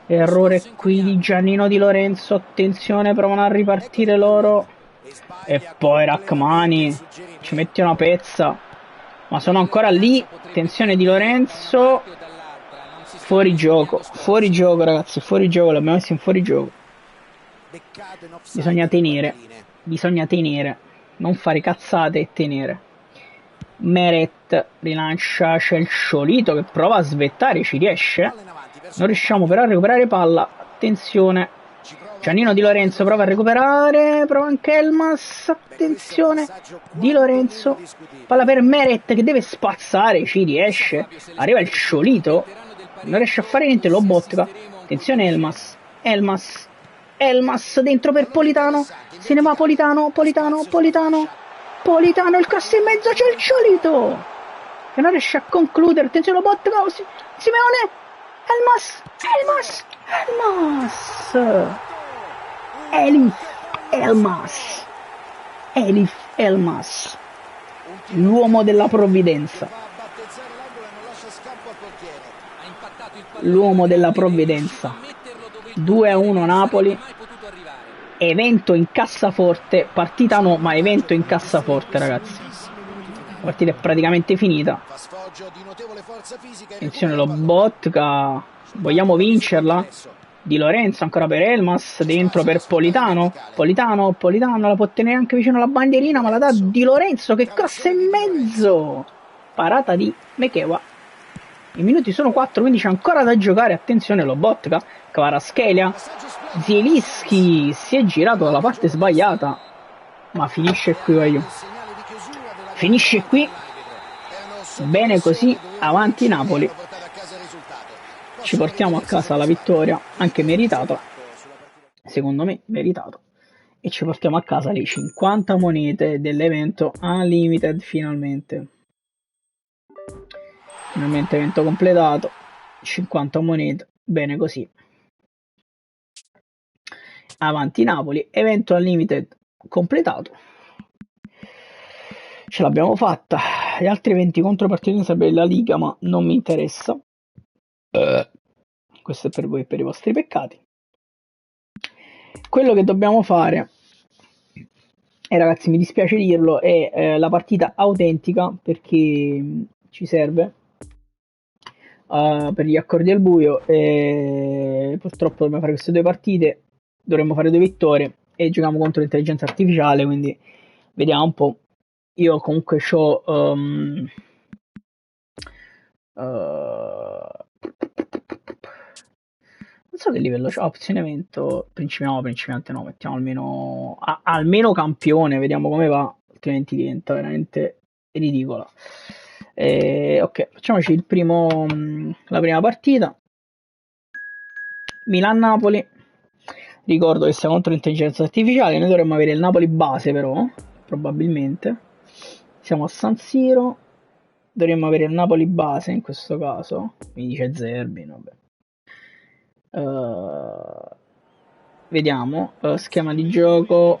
Errore qui di Giannino Di Lorenzo. Attenzione, provano a ripartire loro. E poi Rachmani ci mette una pezza, ma sono ancora lì. Attenzione Di Lorenzo, fuori gioco ragazzi, fuori gioco, l'abbiamo messo in fuori gioco. Bisogna tenere, non fare cazzate e tenere. Meret rilancia, c'è il Sciolito che prova a svettare, ci riesce, non riusciamo però a recuperare palla. Attenzione, Giannino Di Lorenzo prova a recuperare, prova anche Elmas, attenzione, Di Lorenzo, palla per Meret che deve spazzare, ci riesce, arriva il Sciolito, non riesce a fare niente, lo botta. Attenzione Elmas dentro per Politano, se ne va Politano, il cross in mezzo, c'è il Sciolito che non riesce a concludere. Attenzione, lo botta Simeone, Elif Elmas, l'uomo della provvidenza, l'uomo della provvidenza. 2-1 Napoli, evento in cassaforte, partita no, ma evento in cassaforte ragazzi. La partita è praticamente finita. Attenzione lo Botka, vogliamo vincerla? Di Lorenzo ancora per Elmas, dentro per Politano la può tenere anche vicino alla bandierina, ma la dà Di Lorenzo che cross in mezzo, parata di Mekewa. I minuti sono 4, quindi c'è ancora da giocare. Attenzione Lobotka, Kvaratskhelia, Zielinski si è girato dalla parte sbagliata, ma finisce qui, finisce qui. Bene così, avanti Napoli, ci portiamo a casa la vittoria, anche meritata, secondo me meritato, e ci portiamo a casa le 50 monete dell'evento Unlimited. Finalmente evento completato, 50 monete, bene così, avanti Napoli, evento Unlimited completato, ce l'abbiamo fatta. Gli altri 20 contropartite sarebbe la Liga, ma non mi interessa, questo è per voi e per i vostri peccati. Quello che dobbiamo fare, e ragazzi mi dispiace dirlo, è la partita autentica, perché ci serve per gli accordi al buio, e purtroppo dobbiamo fare queste 2 partite, dovremmo fare 2 vittorie e giochiamo contro l'intelligenza artificiale, quindi vediamo un po'. Io comunque c'ho non so che livello c'ho, opzione evento, principiante no, mettiamo almeno campione, vediamo come va, altrimenti diventa veramente ridicola. Ok, facciamoci la prima partita, Milan-Napoli. Ricordo che siamo contro l'intelligenza artificiale, noi dovremmo avere il Napoli base però, probabilmente. Siamo a San Siro, dovremmo avere il Napoli base in questo caso, mi dice Zerbin, vabbè. Vediamo, schema di gioco,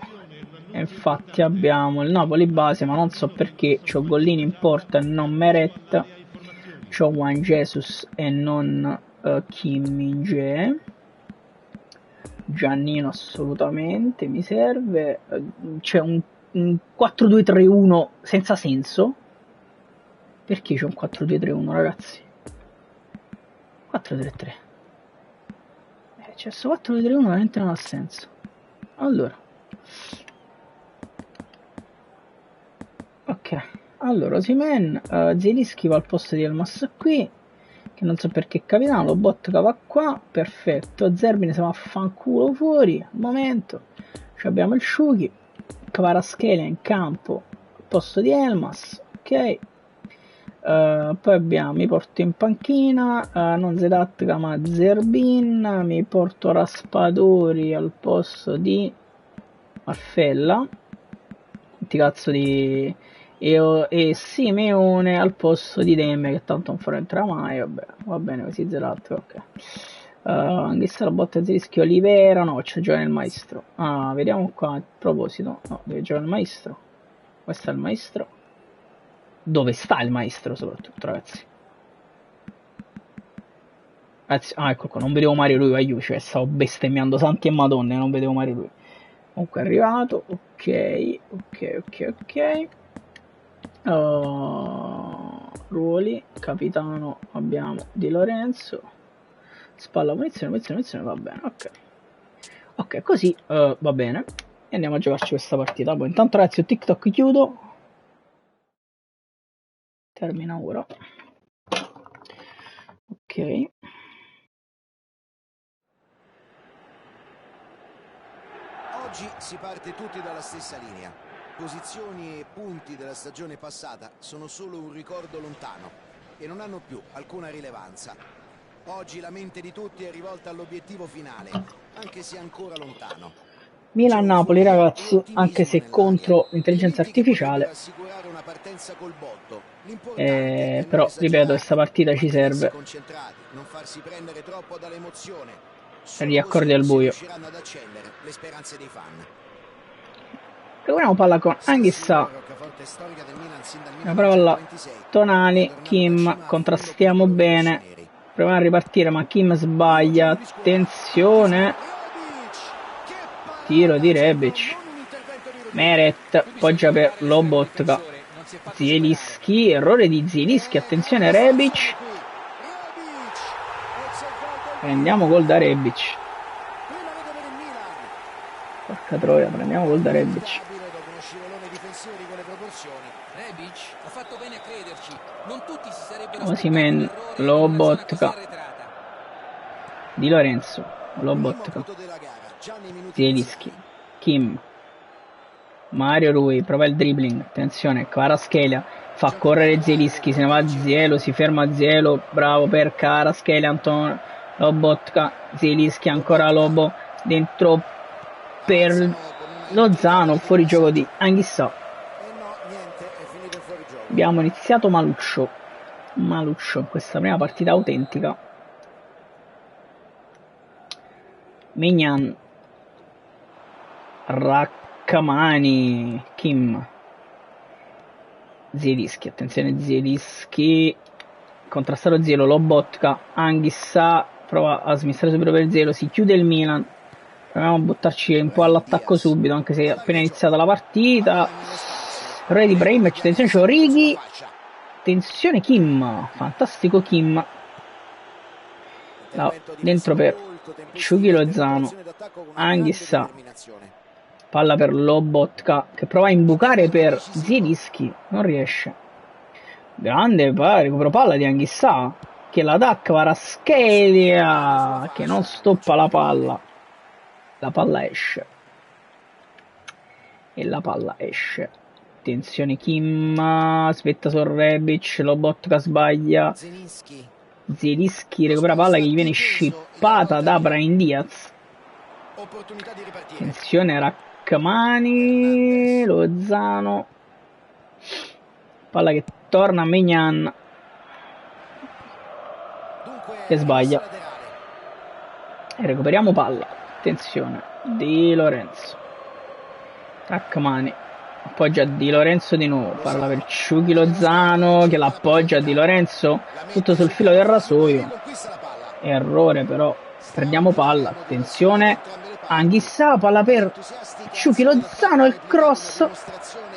infatti abbiamo il Napoli base, ma non so perché, c'ho Gollini in porta e non Meret, c'ho Juan Jesus e non Kim Min-jae. Giannino assolutamente mi serve, c'è un 4-2-3-1 senza senso. Perché c'è un 4-2-3-1 ragazzi? 4-3-3, c'è questo 4-2-3-1 veramente non ha senso. Allora Osimhen, Zielinski va al posto di Elmas qui, che non so perché è capitano, lo Botka va qua, perfetto, Zerbin si va a fanculo fuori al momento, abbiamo il Sciuchi, Kvaratskhelia in campo al posto di Elmas, ok. Poi mi porto in panchina non Zedatka ma Zerbin, mi porto Raspadori al posto di Marfella, cazzo di e Simeone al posto di Demme, che tanto non farà entrare mai, vabbè, va bene così Zedatka, ok. Anch'essa la botta di rischio Olivera, no, c'è giocare il maestro. Vediamo qua a proposito, no, deve giocare il maestro, questo è il maestro. Dove sta il maestro soprattutto, ragazzi? Ecco qua, non vedevo Mario lui, stavo bestemmiando santi e madonne, non vedevo Mario lui. Comunque è arrivato, ok. Ruoli, capitano abbiamo Di Lorenzo, spalla munizione, va bene, ok, così va bene, e andiamo a giocarci questa partita. Poi intanto ragazzi, io TikTok chiudo, termina ora, ok. Oggi si parte tutti dalla stessa linea. Posizioni e punti della stagione passata sono solo un ricordo lontano e non hanno più alcuna rilevanza. Oggi la mente di tutti è rivolta all'obiettivo finale, anche se ancora lontano. Milan-Napoli ragazzi, anche se contro l'intelligenza artificiale, però ripeto, questa partita ci serve per gli accordi al buio. Recuperiamo palla con Anghissà, una palla Tonali, Kim, contrastiamo bene, proviamo a ripartire ma Kim sbaglia, attenzione, tiro di Rebic, Meret, poggia per Lobotka, Zielinski, errore di Zielinski, attenzione Rebic, prendiamo gol da Rebic, porca troia, prendiamo gol da Rebic. Ha fatto bene a crederci. Non tutti si sarebbero Osimhen, Lobotka, Di Lorenzo, Lobotka, Zielinski, Kim, Mario Rui, prova il dribbling, attenzione, Kvaratskhelia, fa correre Zielinski, se ne va Zielo, si ferma Zielo, bravo per Kvaratskhelia, Antonio, Lobotka, Zielinski, ancora Lobo, dentro per Lozano, fuori gioco di Anghissà. Abbiamo iniziato maluccio in questa prima partita autentica. Mignan, Rackamani, Kim, Zielinski, attenzione Zielinski, contrastato Zielo, Lobotka, Anghissà, prova a smistare subito per Zielo, si chiude il Milan, proviamo a buttarci un po' all'attacco subito, anche se è appena iniziata la partita. Re di Braimec, attenzione c'è Origi, attenzione Kim, fantastico Kim, dentro per Ciughi Lozano, Anghissà, palla per Lobotka che prova a imbucare per Zielinski, non riesce, grande recupero palla di Anghissà che la dà Kvaratskhelia che non stoppa la palla esce e la palla esce. Attenzione Kim, aspetta su Rebic, Lobotka sbaglia, Zielinski recupera palla che gli viene scippata da Brahim Diaz, attenzione Rackamani, Lozano, palla che torna a Mignan che sbaglia e recuperiamo palla, attenzione Di Lorenzo, Rackamani appoggia Di Lorenzo di nuovo, parla per Ciughi Lozano che l'appoggia a Di Lorenzo tutto sul filo del rasoio, errore però, perdiamo palla, attenzione Anghissà, palla per Ciughi Lozano, il cross,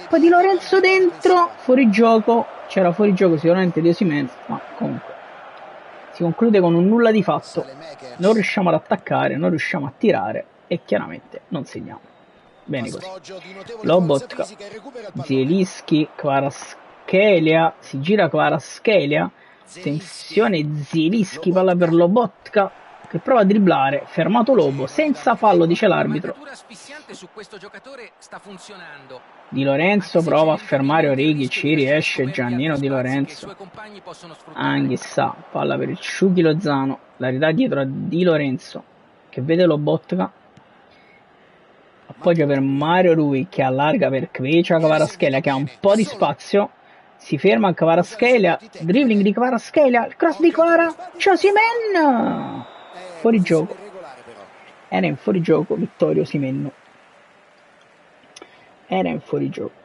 poi Di Lorenzo dentro, fuori gioco, c'era fuori gioco sicuramente di Osimhen, ma comunque si conclude con un nulla di fatto, non riusciamo ad attaccare, non riusciamo a tirare e chiaramente non segniamo. Bene così. Lobotka, Zielinski, Kvaratskhelia, si gira Kvaratskhelia, attenzione Zielinski, palla per Lobotka che prova a dribblare, fermato Lobo, senza fallo dice l'arbitro. Di Lorenzo prova a fermare Origi, ci riesce Giannino Di Lorenzo, Anghissà, palla per il Ciughi Lozano, la ridà dietro a Di Lorenzo che vede Lobotka, appoggia per Mario Rui che allarga per Kvaratskhelia che ha un po' di spazio, si ferma Kvaratskhelia, dribbling di Kvaratskhelia, il cross di Osimhen, fuori gioco, era in fuori gioco Vittorio Osimhen, era in fuori gioco.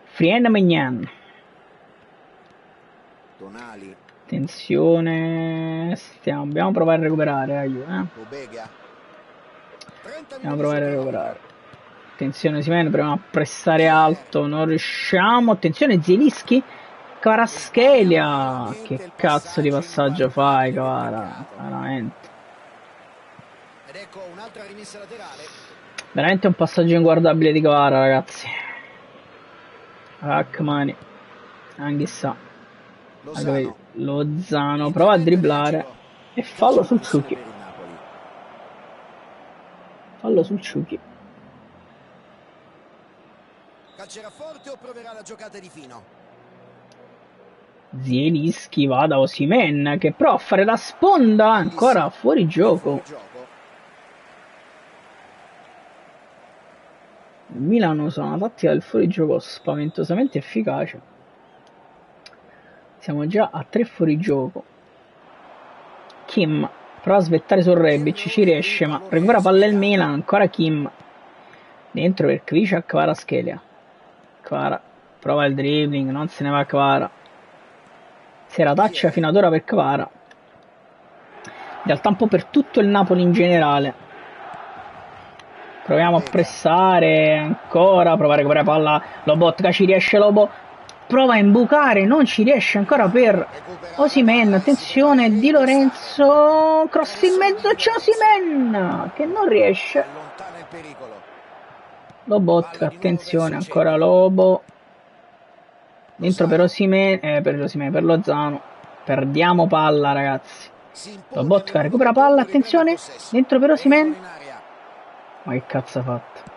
Frien Mignan, Attenzione, dobbiamo provare a recuperare, aiuto, Dobbiamo provare a recuperare. Attenzione, Osimhen, proviamo a pressare alto, non riusciamo. Attenzione, Zielinski, Kvaratskhelia. Che cazzo di passaggio fai, Kvara? Veramente. Ed ecco un'altra rimessa laterale. Veramente un passaggio inguardabile di Kvara, ragazzi. Rachmani, Anghissà, Lozano prova a dribblare e fallo sul Ciuchi. Fallo sul Ciuchi. Calcerà forte o proverà la giocata di fino? Zielinski va da Osimhen che prova a fare la sponda, ancora fuori gioco. Il Milan usa una tattica del fuorigioco spaventosamente efficace. Siamo già a 3 fuorigioco. Kim prova a svettare sul Rebic, ci riesce, ma recupera palla il Milan, ancora Kim. Dentro per Kvara, Kvaratskhelia. Kvara prova il dribbling, non se ne va Kvara. Serataccia fino ad ora per Kvara. In realtà un po' per tutto il Napoli in generale. Proviamo a pressare ancora, prova a recuperare palla, Lobotka ci riesce, Lobo prova a imbucare, non ci riesce ancora per Osimhen, attenzione Di Lorenzo, cross in mezzo, c'è Osimhen che non riesce. Lobotka, attenzione, ancora Lobo, dentro per Osimhen, per Lozano, perdiamo palla ragazzi. Lobotka recupera palla, attenzione, dentro per Osimhen. Ma che cazzo ha fatto?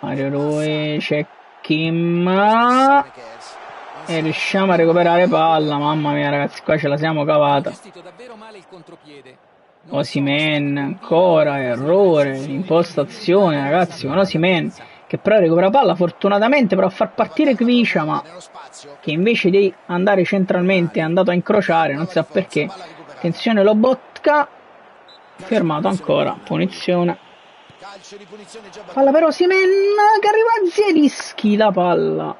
Mario Rui, c'è Kim e riusciamo a recuperare palla. Mamma mia ragazzi, qua ce la siamo cavata. Osimhen ancora, errore, impostazione ragazzi, con Osimhen che però recupera palla, fortunatamente prova a far partire Kvisha, ma che invece di andare centralmente è andato a incrociare, non sa perché. Attenzione Lobotka, fermato ancora, punizione. Palla per Osimhen che arriva a Zielinski, la palla,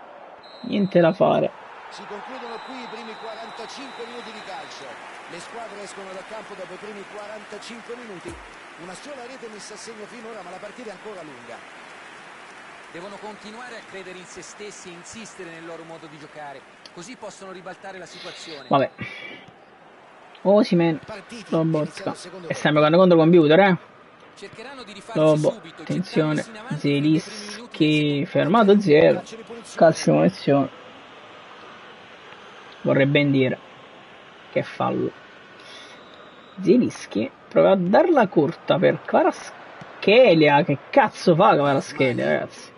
niente da fare. Si concludono qui i primi 45 minuti di calcio. Le squadre escono dal campo dopo i primi 45 minuti. Una sola rete messa a segno finora, ma la partita è ancora lunga. Devono continuare a credere in se stessi e insistere nel loro modo di giocare, così possono ribaltare la situazione. Vabbè. Osimhen, Lobotka. E stiamo giocando contro computer, Lobo, attenzione, Zielinski, fermato 0. Calcio di punizione. Vorrei ben dire che fallo. Zielinski prova a darla corta per Kvaratskhelia. Che cazzo fa Kvaratskhelia, ragazzi?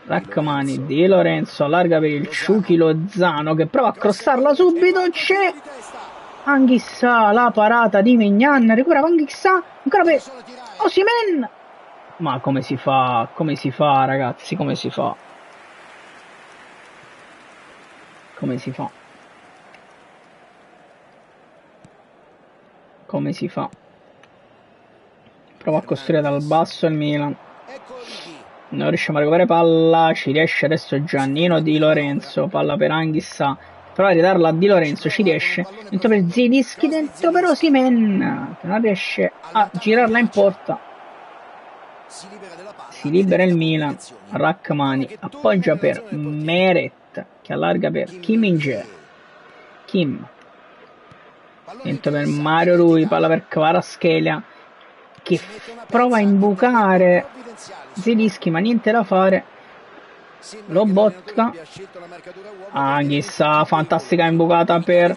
Rachmani, Di Lorenzo allarga per il Ciuchi, Lozano che prova a crossarla subito, c'è Anghissà, la parata di Maignan, recupera Anghissà, ancora per Osimhen. Ma come si fa? Come si fa ragazzi? Come si fa? Come si fa? Come si fa? Prova a costruire dal basso il Milan. Non riusciamo a recuperare palla, ci riesce adesso Giannino Di Lorenzo, palla per Anghissà, prova a ridarla a Di Lorenzo, ci riesce, dentro per Zielinski, dentro per Osimhen, che non riesce a girarla in porta. Si libera il Milan, Rachmani appoggia per Meret, che allarga per Kim Min-jae, Kim, dentro per Mario Rui, palla per Kvaratskhelia, che prova a imbucare Zielinski, ma niente da fare. Lobotka, Anghissà, fantastica imbucata per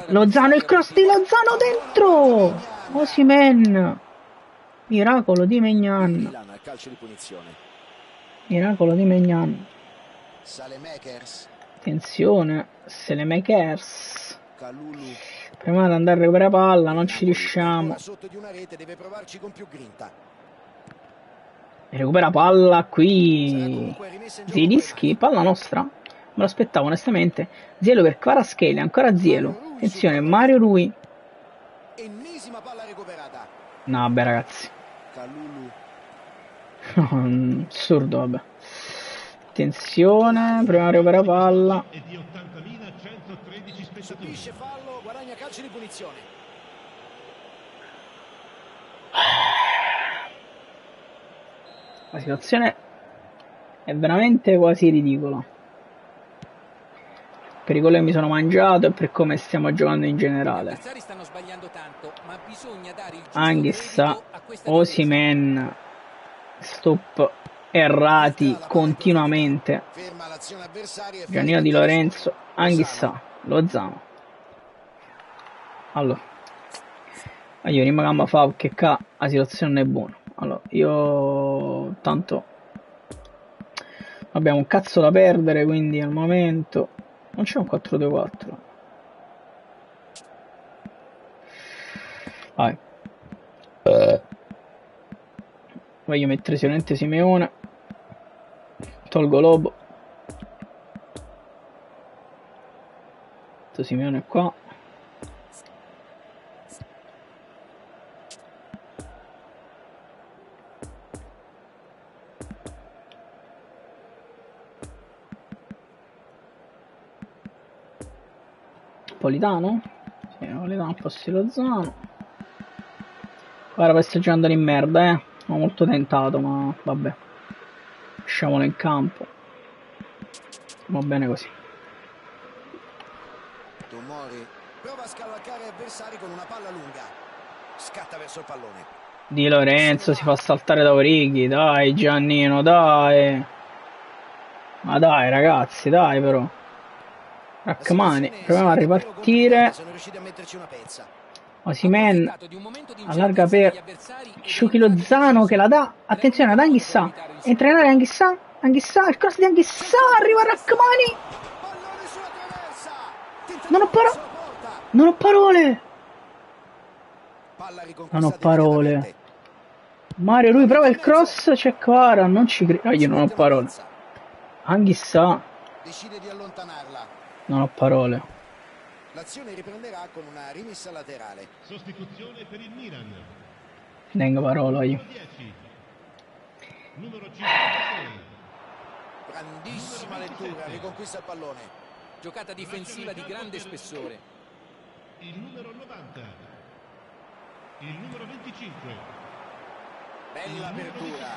Lozano, il cross di Lozano dentro Osimhen, miracolo di Maignan, miracolo di Maignan. Attenzione, Selemakers, prima di andare a recuperare palla, non ci riusciamo. Recupera palla qui Zielinski, palla nostra, me lo aspettavo onestamente. Zielo per Kvaratskhelia, ancora Zielo, attenzione Mario Rui. No vabbè ragazzi, Assurdo, vabbè. Attenzione, prima recupera palla. Subisce fallo, guadagna calcio di punizione. La situazione è veramente quasi ridicola. Per i gol che mi sono mangiato e per come stiamo giocando in generale. Anghissa, Osimhen, stop errati continuamente. Giannino Di Lorenzo, Anghissa, Lozano. Allora, io prima gamba fa che qua la situazione non è buona. Allora, io tanto abbiamo un cazzo da perdere, quindi al momento non c'è un 4-2-4. Vai. Voglio mettere sicuramente Simeone. Tolgo Lobo. Simeone qua. Politano? Sì, Politano un po' Lozano. Guarda, poi sto giocando in merda, Ho molto tentato, ma vabbè. Lasciamolo in campo. Va bene così. Tomori prova a scavalcare avversari con una palla lunga. Scatta verso il pallone. Di Lorenzo si fa saltare da Orighi. Dai Giannino, dai. Ma dai ragazzi, dai però. Rachmani, proviamo a ripartire. Osimhen allarga per Sciuchi Lozano che la dà. Attenzione ad Anghissà. Entra in area Anghissà. Anghissà, il cross di Anghissà. Arriva Rachmani. Non ho parole. Non ho parole. Mario Rui prova il cross. C'è Kvara. Non ci credo. Io non ho parole. Anghissà. Decide di allontanarla. Non ho parole. L'azione riprenderà con una rimessa laterale. Sostituzione per il Milan. Tengo parola io. Numero 56. Grandissima lettura, riconquista il pallone. Giocata difensiva di grande spessore. Il numero 90. Il numero 25. Bella apertura.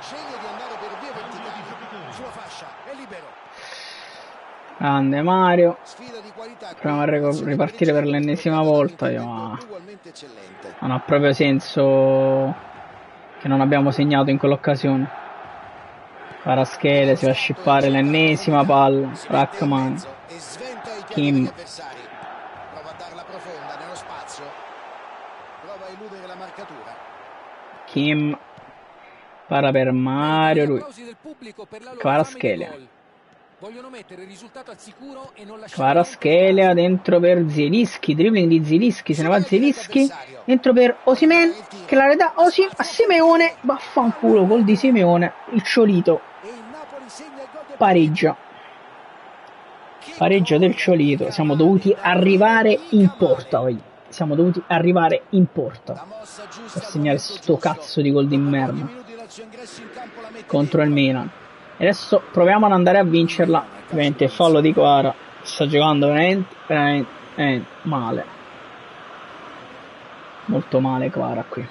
Sceglie di andare per via verticale. Sulla fascia, è libero. Grande Mario. Proviamo a ripartire per l'ennesima volta. Ma non ha proprio senso che non abbiamo segnato in quell'occasione. Kvaratskhelia si va a scippare l'ennesima palla. Rachmani. Kim. Prova a darla profonda nello spazio. Prova a eludere la marcatura. Kim. Para per Mario Rui. Kvaratskhelia. Vogliono mettere il risultato al sicuro e non lasciare Kvaratskhelia dentro per Zielinski, dribbling di Zielinski, se ne va Zielinski, dentro per Osimhen che la redà a Simeone, vaffanculo, gol di Simeone, il Ciolito pareggia del Ciolito, siamo dovuti arrivare in porta per segnare sto cazzo di gol di merda contro il Milan. Adesso proviamo ad andare a vincerla. Ovviamente il fallo di Kvara. Sta giocando veramente male. Molto male Kvara qui.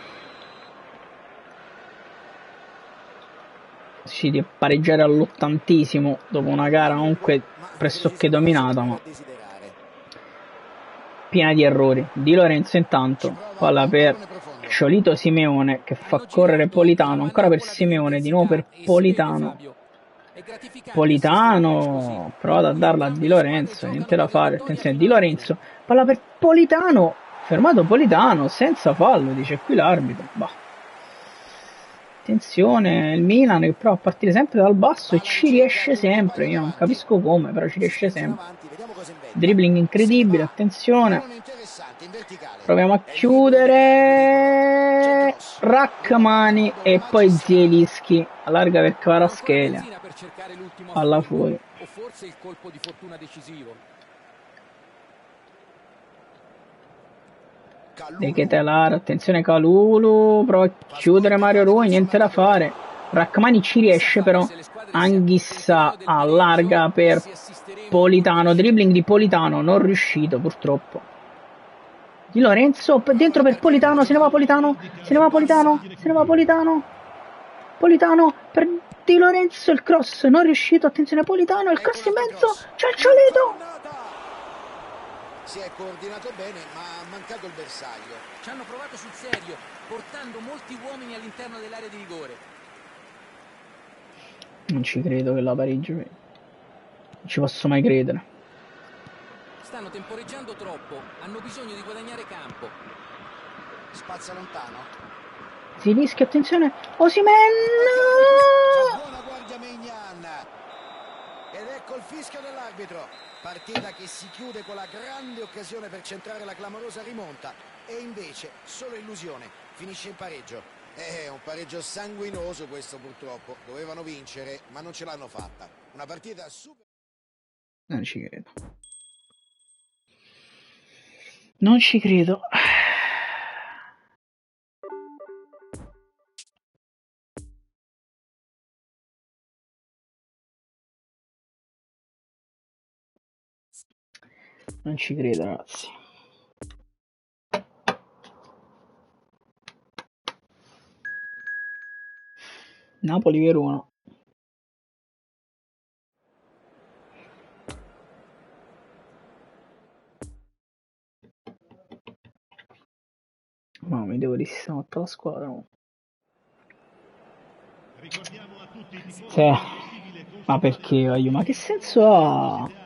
Riusciti a pareggiare all'80° dopo una gara comunque pressoché dominata, ma piena di errori. Di Lorenzo intanto palla per Ciolito Simeone che fa correre Politano. Ancora per Simeone, di nuovo per Politano. Prova a darla a Di Lorenzo, niente da fare. Attenzione, Di Lorenzo, palla per Politano, fermato Politano senza fallo, dice qui l'arbitro. Bah. Attenzione, il Milan che prova a partire sempre dal basso e ci riesce sempre, io non capisco come, però ci riesce sempre. Dribbling incredibile, attenzione. Proviamo a chiudere. Rachmani e poi Zielinski allarga per Kvaratskhelia. Palla fuori. O forse il colpo di fortuna decisivo. De Ketelar, attenzione Kalulu, prova a chiudere Mario Rui, niente da fare. Rachmani ci riesce, però Anghissa allarga per Politano, dribbling di Politano, non riuscito purtroppo. Di Lorenzo dentro per Politano, se ne va Politano, se ne va Politano, se ne va Politano. Politano per Di Lorenzo, il cross non riuscito, attenzione Politano, il cross in mezzo, c'è il Ciolito. Si è coordinato bene, ma ha mancato il bersaglio. Ci hanno provato sul serio, portando molti uomini all'interno dell'area di rigore. Non ci credo che la pareggio, non ci posso mai credere. Stanno temporeggiando troppo, hanno bisogno di guadagnare campo. Spazza lontano. Si rischia, attenzione, Osimhen! Buona guardia Maignan. Ed ecco il fischio dell'arbitro. Partita che si chiude con la grande occasione per centrare la clamorosa rimonta. E invece, solo illusione, finisce in pareggio. È un pareggio sanguinoso questo purtroppo. Dovevano vincere, ma non ce l'hanno fatta. Una partita super... Non ci credo. Non ci credo. Non ci credo, ragazzi. Napoli-Verona. Ma mi devo risistemare tutta la squadra. No? Sì. Ma perché io? Ma che senso ha?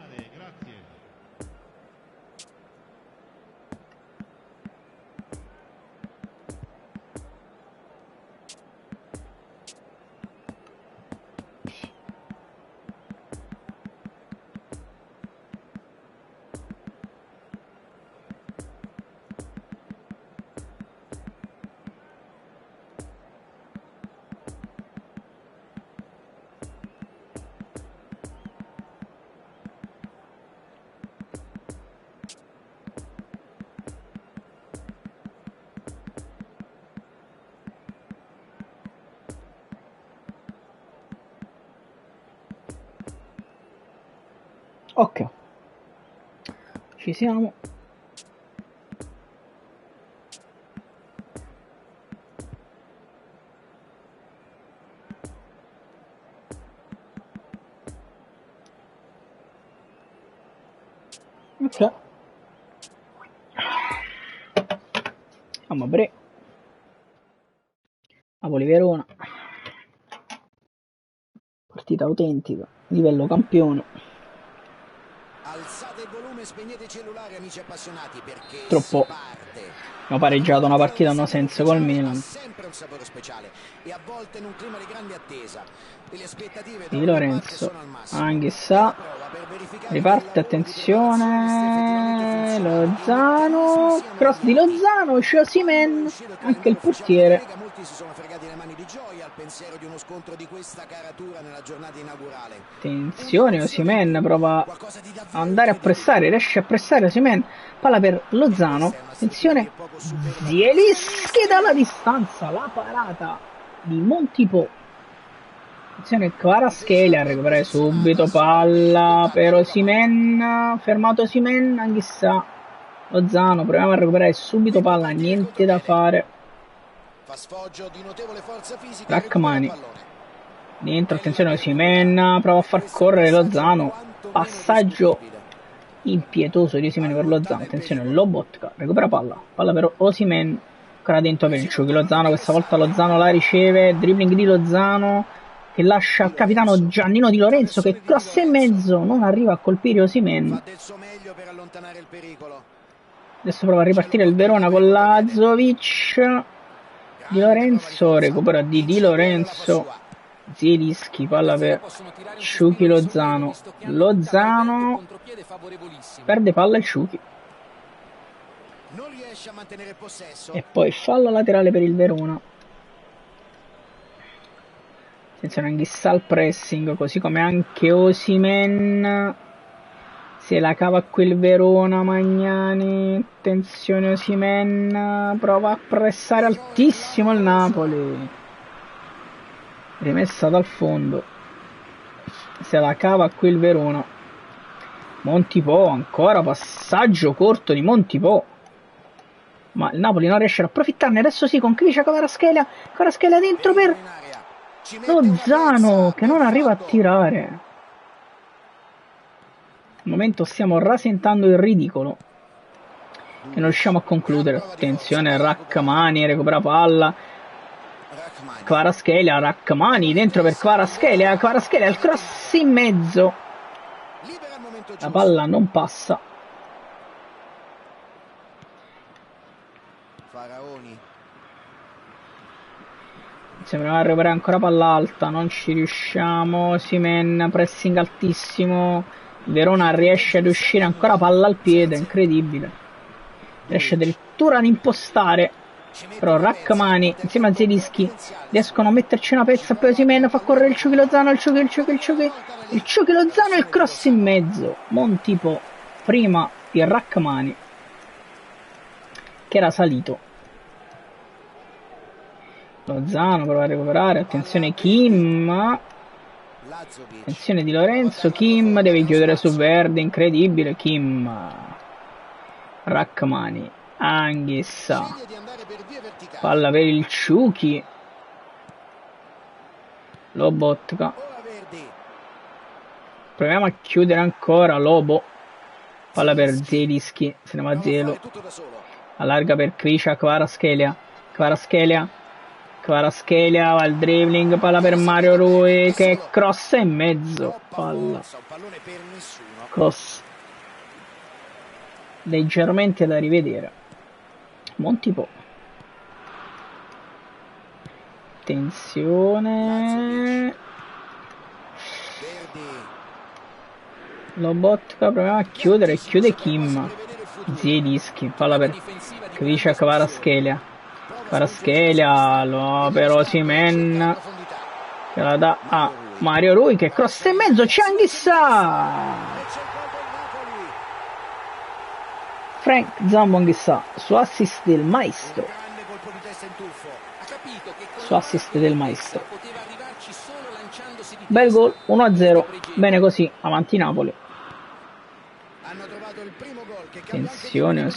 Ok, ci siamo. Ok, andiamo a Bre. Napoli-Verona. Partita autentica, livello campione. Alzate il volume e spegnete i cellulari, amici appassionati, perché Troppo. Abbiamo pareggiato una partita no senso col Milan. Sempre un sapore speciale e a volte in un clima di grande attesa. Le aspettative Di Lorenzo, Anghissa, riparte, attenzione, Lozano, cross di Lozano, Osimhen, anche il portiere. Molti si sono fregati le mani di gioia al pensiero di uno scontro di questa caratura nella giornata inaugurale. Attenzione, Osimhen prova a andare a pressare, riesce a pressare Osimhen, palla per Lozano, attenzione, Zielinski dalla distanza, la parata di Montipò. Attenzione, Kvaratskhelia a recuperare subito, palla per Osimhen, fermato Osimhen, Anghissa, Lozano, proviamo a recuperare subito palla, niente da fare. Rachmani, dentro, attenzione Osimhen, prova a far correre Lozano, passaggio impietoso di Osimhen per Lozano, attenzione Lobotka, recupera palla per Osimhen, ancora dentro per il Ciuchi, Lozano, questa volta Lozano la riceve, dribbling di Lozano, che lascia al capitano Giannino Di Lorenzo che cross in mezzo, non arriva a colpire Osimhen. Adesso prova a ripartire il Verona con Lazovic. Di Lorenzo, recupera di Lorenzo, Zielinski, palla per Ciuchi Lozano. Lozano perde palla il Ciuchi. E poi fallo laterale per il Verona. Attenzione Anghissa al pressing, così come anche Osimhen. Se la cava qui il Verona, Magnani. Attenzione Osimhen, prova a pressare altissimo il Napoli. rimessa dal fondo, se la cava qui il Verona. Montipò, ancora passaggio corto di Montipò, ma il Napoli non riesce ad approfittarne. Adesso sì, con Kriša Kvaratskhelia dentro per Lozano che non arriva a tirare. Al momento stiamo rasentando il ridicolo e non riusciamo a concludere. Attenzione, Rrahmani recupera palla, Kvaratskhelia, Rrahmani dentro per Kvaratskhelia il cross in mezzo, la palla non passa. Faraoni. Sembra recuperare ancora palla alta, non ci riusciamo. Osimhen, pressing altissimo, Verona riesce ad uscire, ancora palla al piede, incredibile, riesce addirittura ad impostare, però Rrahmani insieme a Zielinski riescono a metterci una pezza. Poi Osimhen fa correre il Chucky Lozano, il Chucky Lozano e il cross in mezzo. Montipò prima di Rrahmani che era salito. Lozano prova a recuperare, attenzione Kim, attenzione Di Lorenzo, Kim deve chiudere su Verdi, incredibile, Kim, Rrahmani, Anghissa, palla per il Chucky, Lobotka, proviamo a chiudere ancora, Lobo, palla per Zielinski, se ne va Zielo, allarga per Kriša Kvaratskhelia, va il dribbling, palla per Mario Rui che crossa in mezzo, palla, cross leggermente da rivedere. Montipò, attenzione, Lobotka, proviamo a chiudere, chiude Kim, Zielinski, palla per Kriša Kvaratskhelia, lo per Osimhen che la dà a Mario Rui che crossa in mezzo, c'è Anghissa, Frank Zambo Anghissa su assist del maestro, bel gol, 1-0, bene così, avanti Napoli. Attenzione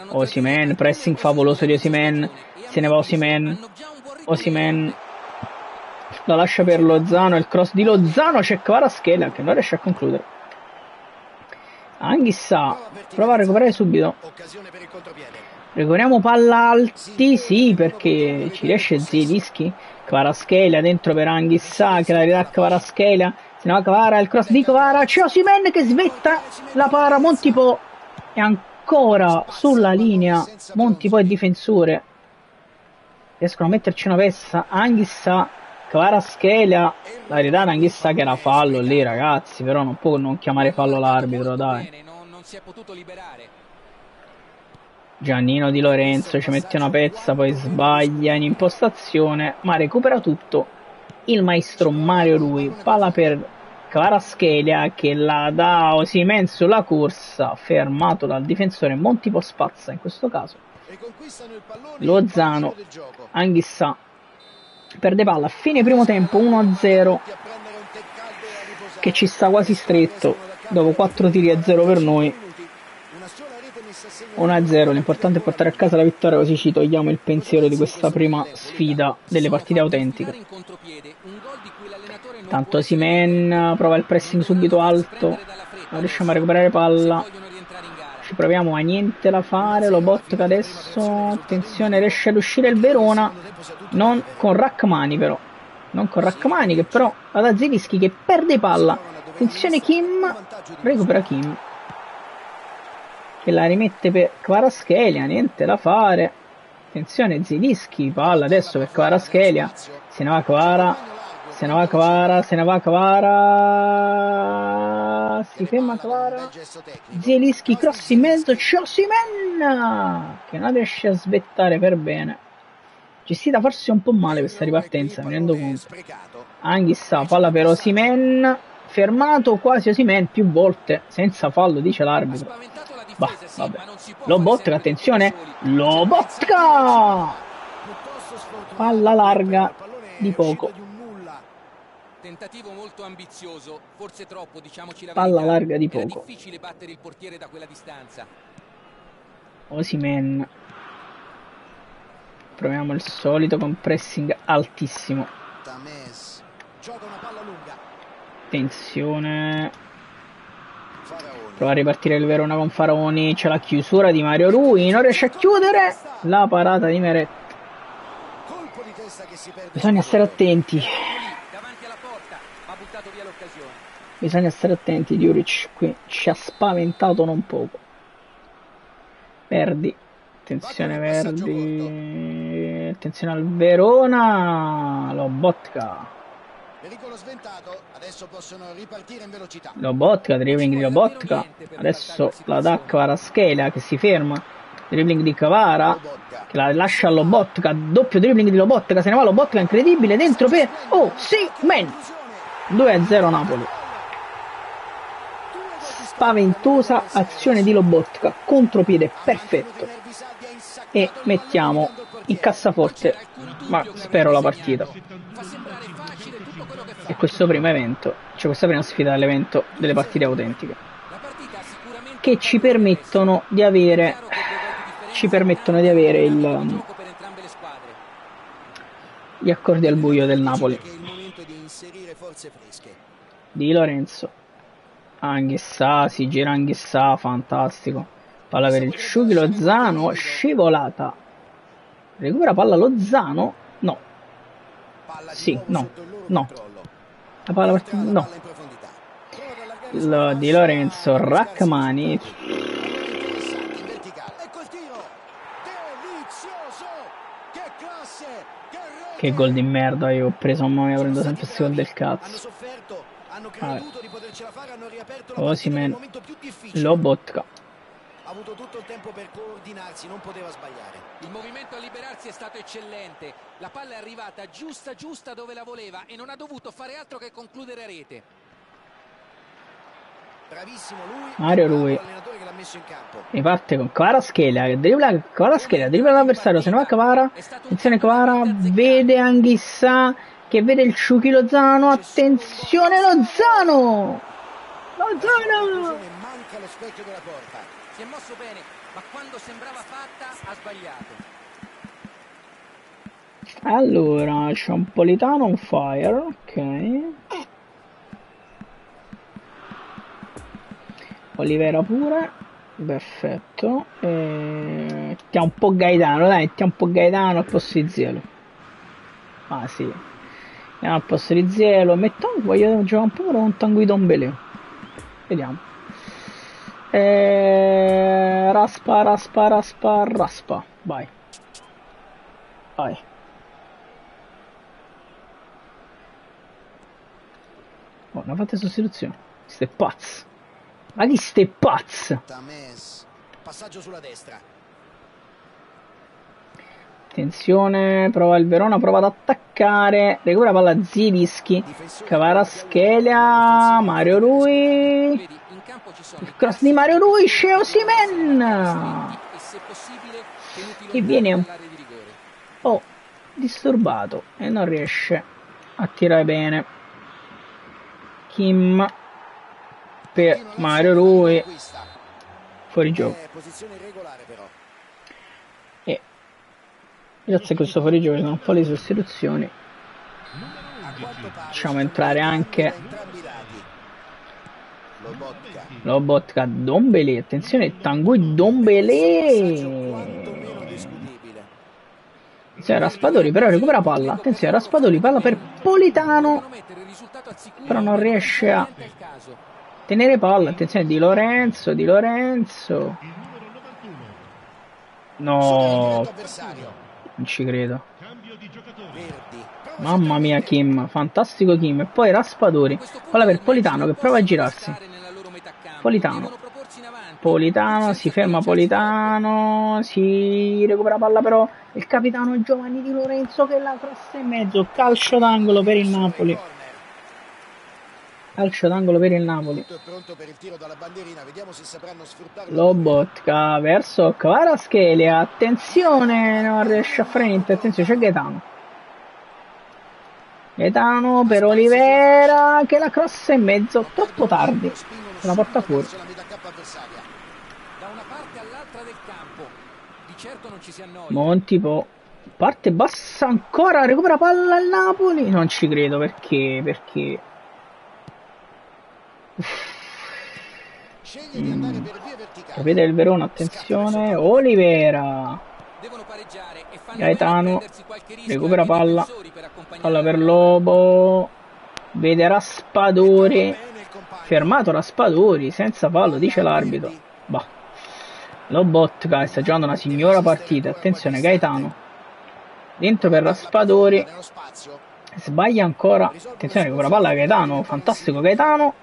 Osimhen, pressing favoloso di Osimhen, se ne va Osimhen la lascia per Lozano, il cross di Lozano, c'è Kvaratskhelia che non riesce a concludere. Anghissa prova a recuperare subito, recuperiamo palla alti, sì, perché ci riesce Zielinski, Kvaratskhelia dentro per Anghissa che la ridà a Kvaratskhelia, se ne va Kvara, il cross di Kvara, c'è Osimhen che svetta, la para Montipò e ancora sulla linea Montipò e difensore riescono a metterci una pezza. Anghissa, Kvaratskhelia, la ridà ad Anghissa che era fallo lì, ragazzi, però non può non chiamare fallo l'arbitro, dai. Giannino Di Lorenzo ci mette una pezza, poi sbaglia in impostazione, ma recupera tutto il maestro Mario Rui, palla per Kvaratskhelia che la dà a Osimhen sulla corsa, fermato dal difensore Montipò, spazza in questo caso Lozano, Anghissa perde palla a fine primo tempo, 1-0 che ci sta quasi stretto dopo 4 tiri a 0 per noi. 1-0, l'importante è portare a casa la vittoria, così ci togliamo il pensiero di questa prima sfida delle partite autentiche. Tanto Osimhen prova il pressing subito alto, non riusciamo a recuperare palla, ci proviamo ma niente da fare. Lobotka adesso, attenzione, riesce ad uscire il Verona, non con Rrahmani però, che però va da Zielinski che perde palla, attenzione Kim, recupera Kim che la rimette per Kvaratskhelia, niente da fare, attenzione Zielinski, palla adesso per Kvaratskhelia, se ne va Kvara, si ferma Kvara, Zielinski, cross in mezzo, c'è Osimhen che non riesce a svettare per bene, gestita forse un po' male questa ripartenza, mi rendo conto. Anghissa, palla per Osimhen, fermato quasi Osimhen più volte senza fallo, dice l'arbitro. Bah, vabbè. Lobotka, attenzione, Lobotka Palla larga di poco. Tentativo molto ambizioso, forse troppo, diciamoci la Palla verità. larga di Era poco. difficile battere il portiere da quella distanza. Osimhen. Proviamo il solito con pressing altissimo. Tames gioca una palla lunga. Attenzione. Faraoni. Prova a ripartire il Verona con Faraoni. C'è la chiusura di Mario Rui. Non riesce a chiudere. La parata di Meret. Colpo di testa che si perde. Bisogna stare attenti. Davanti alla porta, ha buttato via l'occasione. Bisogna stare attenti. Djuric qui ci ha spaventato non poco. Verdi. Attenzione Verdi. Attenzione al Verona. Lobotka. Pericolo sventato, adesso possono ripartire in velocità. Lobotka, dribbling di Lobotka. Adesso l'attacco Kvaratskhelia che si ferma. Dribbling di Kvara che la lascia a Lobotka. Doppio dribbling di Lobotka. Se ne va Lobotka, incredibile. Dentro per Osimhen. 2-0 Napoli. Spaventosa azione di Lobotka. Contropiede perfetto. E mettiamo in cassaforte, ma spero, la partita. E questo primo evento, cioè questa prima sfida dell'evento delle partite autentiche, che ci permettono di avere gli accordi al buio del Napoli. Di Lorenzo. Anghissà, si gira Anghissà, fantastico. Palla per il Sciughi, Lozano, scivolata. Recupera palla Lozano? No. Sì, no. La palla partita, no. Di Lorenzo, Rachmani. Che gol di merda io ho preso, mamma mia, prendo sempre questi gol del cazzo. Osimhen, Lobotka. Ha avuto tutto il tempo per coordinarsi, non poteva sbagliare. Il movimento a liberarsi è stato eccellente. La palla è arrivata giusta dove la voleva e non ha dovuto fare altro che concludere a rete. Bravissimo lui, Mario Rui. L'allenatore che l'ha messo in campo. Riparte con Kvaratskhelia che dribbla l'avversario, se ne va Kvara. Attenzione Kvara, vede Anghissà che vede il Sciughi Lozano. Attenzione Lozano! Manca lo specchio della porta. Si è mosso bene, ma quando sembrava fatta ha sbagliato. Allora, c'è un Politano on fire, ok. Olivera pure, perfetto. Mettiamo un po' Gaetano, dai, mettiamo un po' Gaetano al posto di Zielo. Ah sì, andiamo al posto di Zielo. Voglio giocare un po' con un Tanguy Ndombele. Vediamo. Raspa. Vai. Oh, non fate sostituzione. Ste pazzi. Ma chi ste pazzi? Tames. Passaggio sulla destra. Attenzione, prova il Verona, prova ad attaccare. Recupera palla Zielinski. Kvaratskhelia. Mario Rui. Il cross di Mario Rui, c'è Osimhen che viene disturbato e non riesce a tirare bene. Kim per Mario Rui, fuori gioco. E grazie a questo fuori gioco sono un po' le sostituzioni. Facciamo entrare anche Lobotka, Ndombele, attenzione, Tanguy Ndombele. Attenzione, Raspadori però recupera palla, attenzione, Raspadori, palla per Politano, però non riesce a tenere palla, attenzione, Di Lorenzo. No, non ci credo. Mamma mia Kim, fantastico Kim. E poi Raspadori, palla per Politano che prova a girarsi. Politano, si ferma Politano, si recupera palla però il capitano Giovanni Di Lorenzo che la crossa in mezzo, calcio d'angolo per il Napoli. Lobotka verso Kvaratskhelia, attenzione, non riesce a fare niente, attenzione c'è Gaetano. Gaetano per Olivera che la crossa in mezzo, troppo tardi, se la porta fuori. Da una parte all'altra del campo, di certo non ci si annoia. Monti parte bassa ancora, recupera palla al Napoli, non ci credo perché capite il Verona, attenzione, Olivera, Gaetano, recupera palla per Lobo, vede Raspadori, fermato Raspadori, senza fallo, dice l'arbitro. Bah. Lobotka sta giocando una signora partita, attenzione Gaetano, dentro per Raspadori, sbaglia ancora, attenzione recupera palla Gaetano, fantastico Gaetano,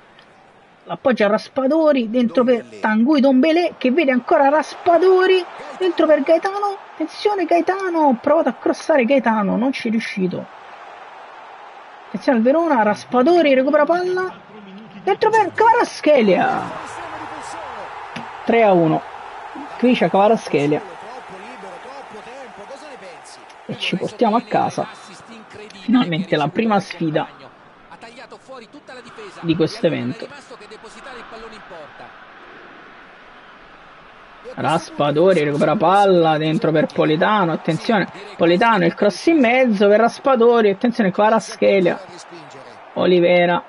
appoggia Raspadori, dentro per Tanguy Dombele che vede ancora Raspadori, dentro per Gaetano, attenzione Gaetano, provato a crossare Gaetano, non ci è riuscito, attenzione al Verona, Raspadori recupera palla, dentro per Kvaratskhelia, 3-1, Kvicha Kvaratskhelia, e ci portiamo a casa finalmente la prima sfida di questo evento. Raspadori recupera palla dentro per Politano, attenzione Politano, il cross in mezzo per Raspadori, attenzione Kvaratskhelia, Olivera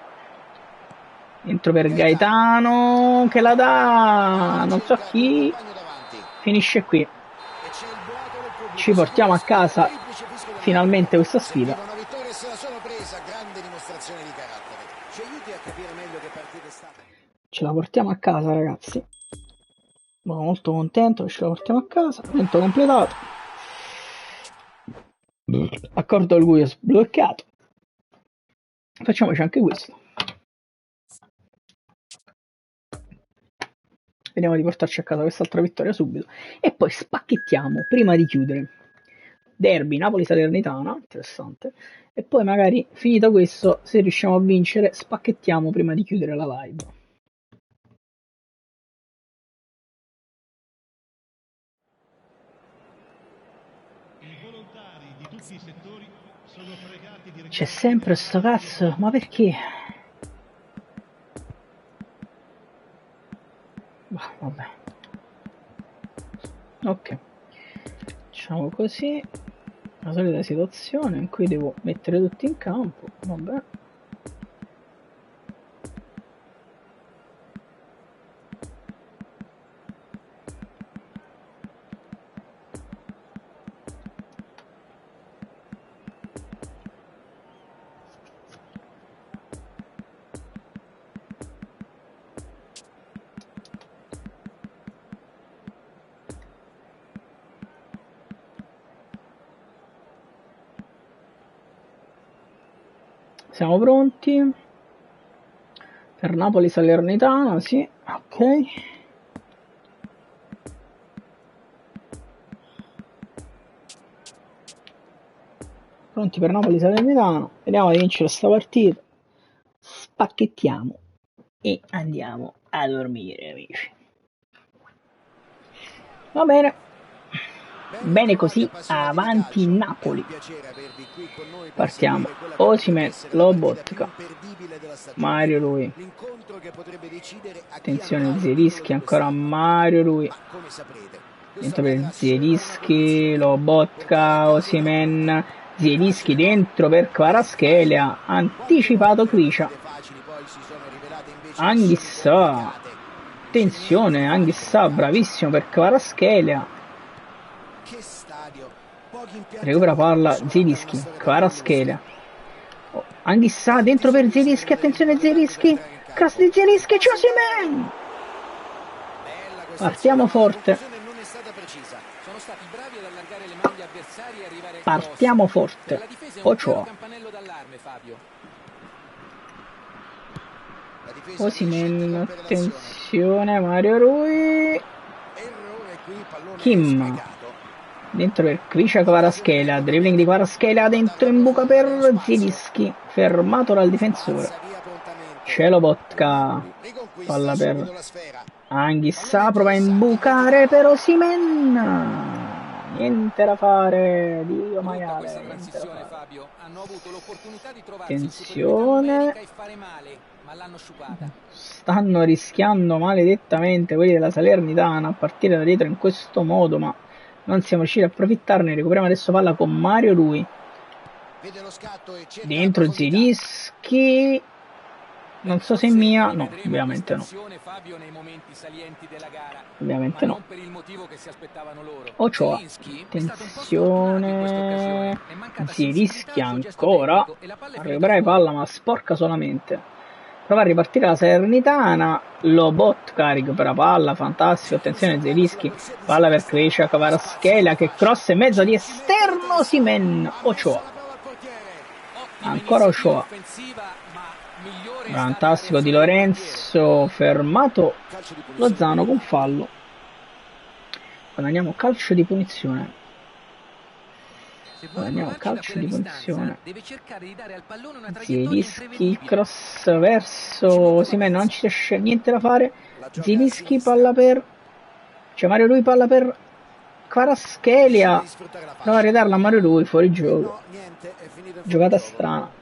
dentro per Gaetano che la dà, non so chi, finisce qui. Ci portiamo a casa finalmente questa sfida. Ce la portiamo a casa ragazzi, sono molto contento che ce la portiamo a casa, evento completato, accordo orgoglio sbloccato, facciamoci anche questo, vediamo di portarci a casa quest'altra vittoria subito e poi spacchettiamo prima di chiudere. Derby Napoli-Salernitana, interessante, e poi magari finito questo, se riusciamo a vincere, spacchettiamo prima di chiudere la live. C'è sempre sto cazzo, ma perché? Vabbè. Ok. Facciamo così. La solita situazione in cui devo mettere tutti in campo. Vabbè. Siamo pronti per Napoli-Salernitana, sì, ok. Pronti per Napoli-Salernitana, vediamo di vincere sta partita, spacchettiamo e andiamo a dormire amici. Va bene. Bene così, avanti Napoli. Partiamo. Osimhen, Lobotka, Mario Rui. Attenzione Zielinski, ancora Mario Rui. Dentro per Zielinski, Lobotka, Osimhen, Zielinski dentro per Kvaratskhelia, anticipato Kvicha. Anghissà, attenzione, Anghissà, bravissimo per Kvaratskhelia. Recupera palla Zielinski, Kvaratskhelia, Anghissà dentro per Zielinski, attenzione Zielinski, cross di Zielinski, Osimhen. Partiamo forte. Partiamo forte. Ochoa. Osimhen, attenzione Mario Rui. Kim. Dentro per Kvicha Kvaratskhelia, dribbling di Kvaratskhelia dentro in buca per Zielinski, fermato dal difensore. C'è Lobotka, palla per Anghissà, prova a imbucare per Osimhen, niente da fare, Dio Brutta maiale, questa niente da transizione, fare. Fabio. Hanno avuto l'opportunità di trovarsi in superiorità Attenzione, numerica e fare male, ma l'hanno sciupata. stanno rischiando maledettamente quelli della Salernitana a partire da dietro in questo modo, ma non siamo riusciti a approfittarne. Recuperiamo adesso palla con Mario Rui. Vede lo scatto e cerca Dentro la profondità. Zilischi. Non so se è mia, no, ovviamente no. Fabio, nei momenti salienti della gara, Ovviamente ma no. non per il motivo che si aspettavano loro. Ochoa, Zielinski è stato un po' sfortunato in questa occasione. attenzione, È mancata Zilischi sensibilità al suo gesto ancora, tecnico e la palla è a finita recuperare fuori. palla ma sporca solamente. Prova a ripartire la Salernitana, Lobotka recupera palla, fantastico, attenzione Zilischi, palla per Kvescia, Kvaratskhelia che cross in mezzo di esterno, Osimhen, Ochoa. Ancora Ochoa. Fantastico Di Lorenzo, fermato Lozano con fallo. Guadagniamo calcio di punizione. Guadagniamo calcio di punizione. Zielinski, cross verso Osimhen, non ci riesce niente da fare. Zielinski, palla per... C'è Mario Rui, palla per Kvaratskhelia. Prova a ridarla a Mario Rui, fuori gioco. Giocata strana.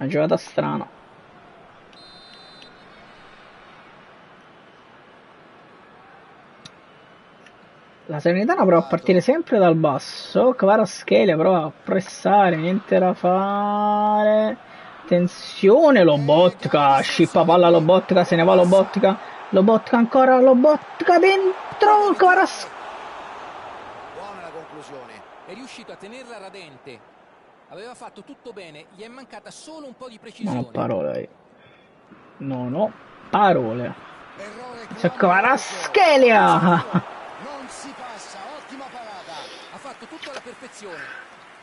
Una giocata strana. La Salernitana prova a partire sempre dal basso. Kvaratskhelia prova a pressare, niente da fare. Attenzione, Lobotka, scippa palla Lobotka, se ne va Lobotka. Lobotka ancora, Lobotka dentro, Kvaratskhelia. Buona la conclusione. È riuscito a tenerla radente. Aveva fatto tutto bene, gli è mancata solo un po' di precisione. Non ho parole. Non ho parole. C'è Kvaratskhelia. Non si passa, ottima parata. Ha fatto tutto alla perfezione,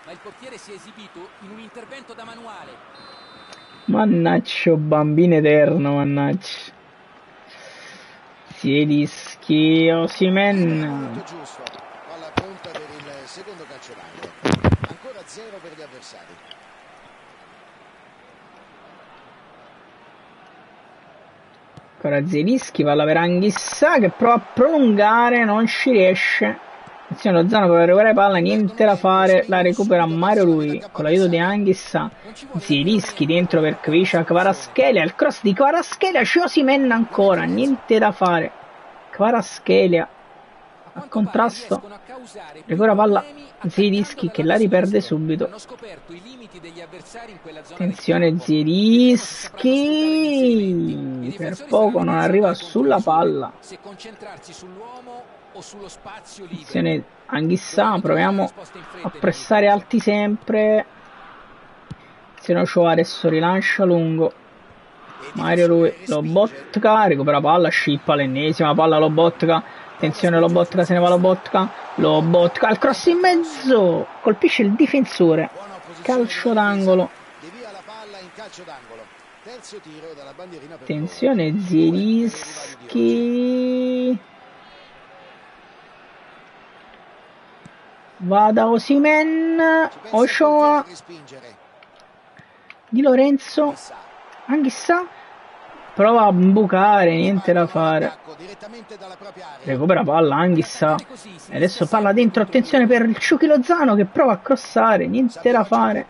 ma il portiere si è esibito in un intervento da manuale. Mannaggia, bambino eterno, mannaggia. Zielinski, Osimhen. Giusto. Palla pronta per il secondo calcio d'angolo. Ancora 0 per gli avversari. Ancora Zielinski, palla per Anghissà che prova a prolungare, non ci riesce. Attenzione, Lozano per recuperare palla, niente da fare, la recupera Mario Rui con l'aiuto di Anghissà. Zielinski dentro per Kvescia, Kvaratskhelia, il cross di Kvaratskhelia, c'è Osimhen ancora, niente da fare. Kvaratskhelia a contrasto, recupera palla Zielinski che la riperde subito. Attenzione Zielinski, per poco non arriva sulla palla. Attenzione Anghissà, proviamo a pressare alti sempre. Attenzione Ochoa, adesso rilancia lungo. Mario Rui, Lobotka, recupera palla, scippa l'ennesima palla Lobotka. Attenzione Lobotka, se ne va Lobotka. Lobotka, il cross in mezzo, colpisce il difensore. Calcio d'angolo. Attenzione Zielinski. Va da Osimhen, Ochoa, Di Lorenzo, Anghissà, prova a bucare, niente da fare. Recupera palla Anghissà. E adesso palla dentro, attenzione per il Ciuchi Lozano che prova a crossare, niente da fare.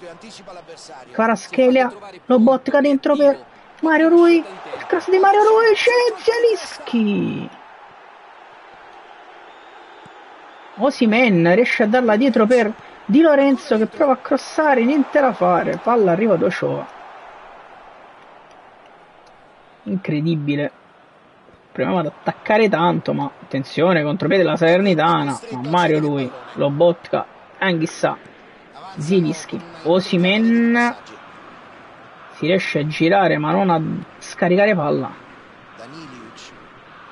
Kvaratskhelia, Lobotka dentro per Mario Rui, il cross di Mario Rui, c'è Zielinski. Osimhen riesce a darla dietro per Di Lorenzo che prova a crossare, niente da fare, palla arriva ad Ochoa. Incredibile. Proviamo ad attaccare tanto, ma attenzione, contropiede la Salernitana. Mario Rui, Lobotka, Anghissà, Zielinski, Osimhen si riesce a girare ma non a scaricare palla.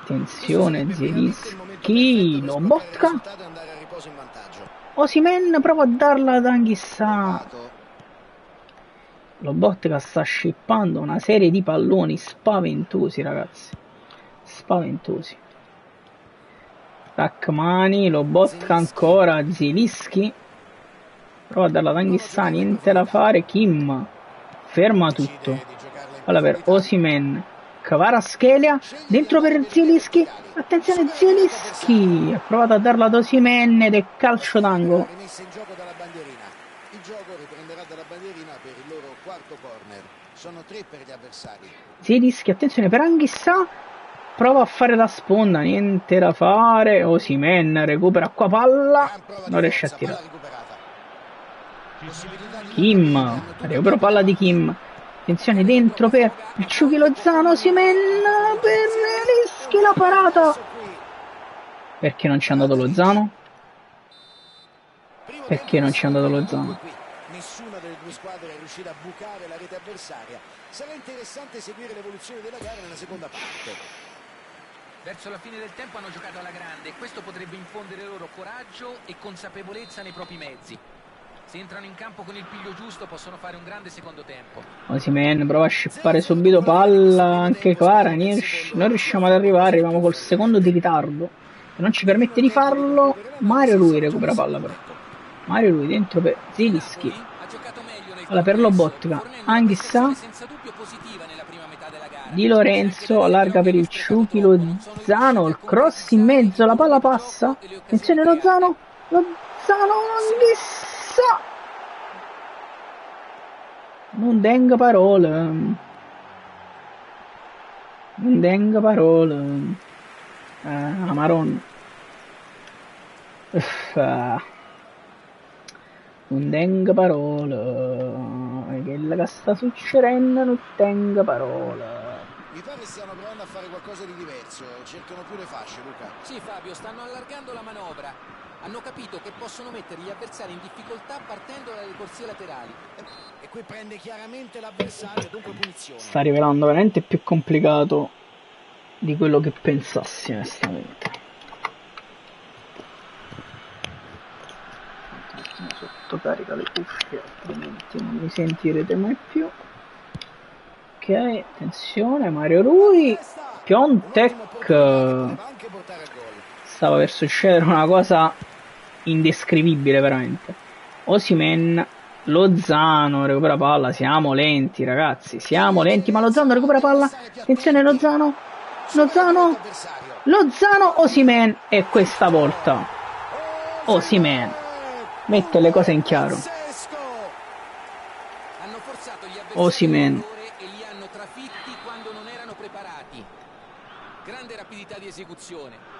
Attenzione Zielinski, Lobotka, Osimhen prova a darla ad Anghissà. Lobotka sta scippando una serie di palloni spaventosi, ragazzi, spaventosi. Rachmani, Lobotka ancora, Zielinski prova a darla ad Anghissà, niente da fare. Kim ferma tutto, palla per Osimhen, Kvaratskhelia dentro per Zielinski, attenzione Zielinski, ha provato a darla ad Osimhen ed è calcio d'angolo. Rimessa in gioco dalla bandierina. Il gioco riprenderà dalla bandierina per il loro quarto corner. Sono 3 per gli avversari. Zielinski, attenzione per Anghissà, prova a fare la sponda, niente da fare. Osimhen recupera qua palla, non riesce a tirare. Kim, recupero palla di Kim. Attenzione dentro per il Ciuchi Lozano, Osimhen per Zielinski, la parata. Perché non ci è andato Lozano? Perché non ci è andato Lozano? Nessuna delle due squadre è riuscita a bucare la rete avversaria. Sarà interessante seguire l'evoluzione della gara nella seconda parte. Verso la fine del tempo hanno giocato alla grande e questo potrebbe infondere loro coraggio e consapevolezza nei propri mezzi. Se entrano in campo con il piglio giusto possono fare un grande secondo tempo. Osimhen prova a scippare subito palla, anche Kvara, non riusciamo ad arriviamo col secondo di ritardo, che non ci permette di farlo. Mario Rui recupera palla però. Mario Rui dentro per Zielinski. Allora per Lobotka, Anghissà. Di Lorenzo allarga per il Ciuchi Lozano, il cross in mezzo, la palla passa. Attenzione Lozano, Anghissà. Non denga parole. Non denga parole. Amaron. Non tenga parole. Che sta succedendo non tenga parole. Mi pare stiano provando a fare qualcosa di diverso. Cercano più le fasce, Luca. Sì, Fabio, stanno allargando la manovra. Hanno capito che possono mettere gli avversari in difficoltà partendo dalle corsie laterali. E qui prende chiaramente l'avversario, dunque punizione. Sta rivelando veramente più complicato di quello che pensassi, onestamente. Sottocarica le cuffie, altrimenti non mi sentirete mai più. Ok, attenzione, Mario Rui, Piontek. Stava per succedere una cosa indescrivibile veramente. Osimhen, Lozano recupera palla, siamo lenti ragazzi, siamo lenti, ma Lozano recupera palla, attenzione Lozano, Osimhen, e questa volta Osimhen mette le cose in chiaro. Osimhen e li hanno trafitti quando non erano preparati. Grande rapidità di esecuzione.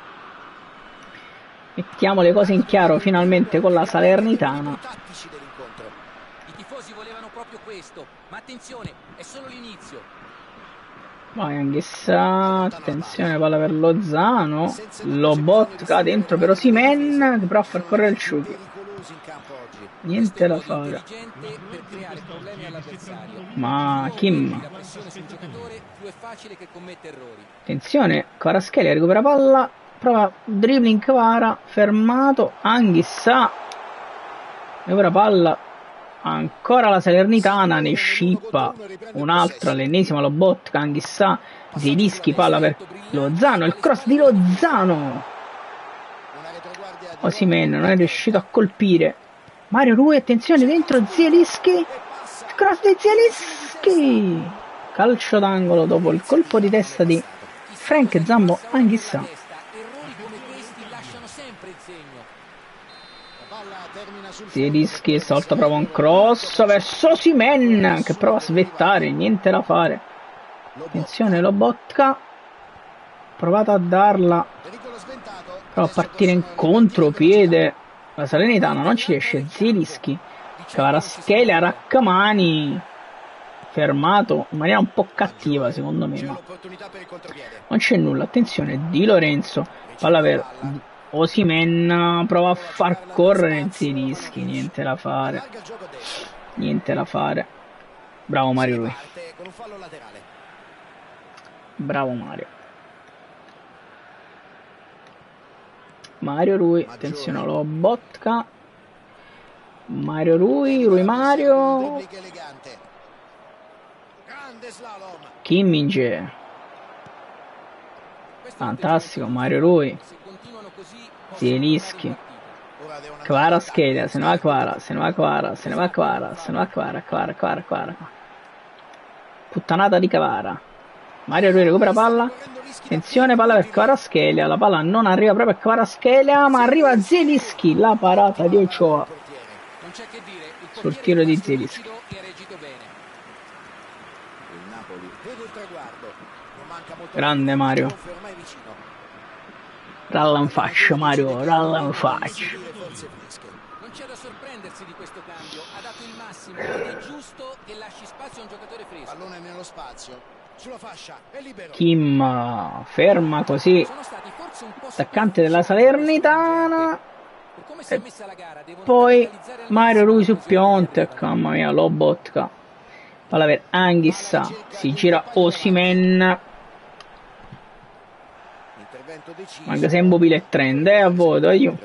Mettiamo le cose in chiaro finalmente con la Salernitana. I tifosi volevano proprio questo, ma attenzione, è solo l'inizio. Vai Anghissà, attenzione palla per Lozano, Lobotka dentro per Osimhen che prova a far correre il Ciuchi. Niente da fare. Ma Kim. Attenzione, Kvaratskhelia recupera palla, prova dribbling Kvara, fermato, Anghissà recupera palla, ancora la Salernitana, ne scippa un'altra, l'ennesima Lobotka, Anghissà, Zielinski, palla per Lozano, il cross di Lozano. Osimhen non è riuscito a colpire. Mario Rui, attenzione dentro Zielinski, cross di Zielinski, calcio d'angolo dopo il colpo di testa di Frank Zambo Anghissà. Zielinski stavolta prova un cross verso Osimhen che prova a svettare, niente da fare. Attenzione Lobotka, provata a darla, prova a partire in contropiede. La Salernitana non ci riesce. Zielinski, Kvaratskhelia, Rrahmani, fermato in maniera un po' cattiva secondo me, ma non c'è nulla. Attenzione Di Lorenzo, palla per Osimhen, prova a far correre Zielinski, niente da fare, bravo Mario Rui, bravo Mario Rui, attenzione alla Lobotka, Mario Rui Mario, Kimmich, fantastico Mario Rui, Zielinski, Kvaratskhelia, se ne va Kvara, Kvara, puttanata di Kvara, Mario Rui recupera palla. Attenzione, palla per Kvaratskhelia. La palla non arriva proprio a Kvaratskhelia, ma arriva a Zielinski. La parata di Ochoa Non c'è che dire, il sul tiro di portiere Zielinski. e ha reagito bene. Il Napoli vede il traguardo. Non manca molto Grande tempo, Mario. il trionfo è ormai vicino. Ralla in faccia, Mario, ralla in faccia. Forze fresche. Non c'è da sorprendersi di questo cambio, ha dato il massimo ed è giusto che lasci spazio a un giocatore fresco. Pallone nello spazio. Sulla fascia, è libero. Kim ferma così Sono stati forse un po' attaccante della Salernitana. per come si è messa la gara, devono Poi capitalizzare al Mario massimo Rui su l'occasione che gli Piontek, arrivano. mamma mia, Lobotka. Palla per Anghissa, si gira Osimhen. Intervento deciso. Manca sempre il trend, a voto, io.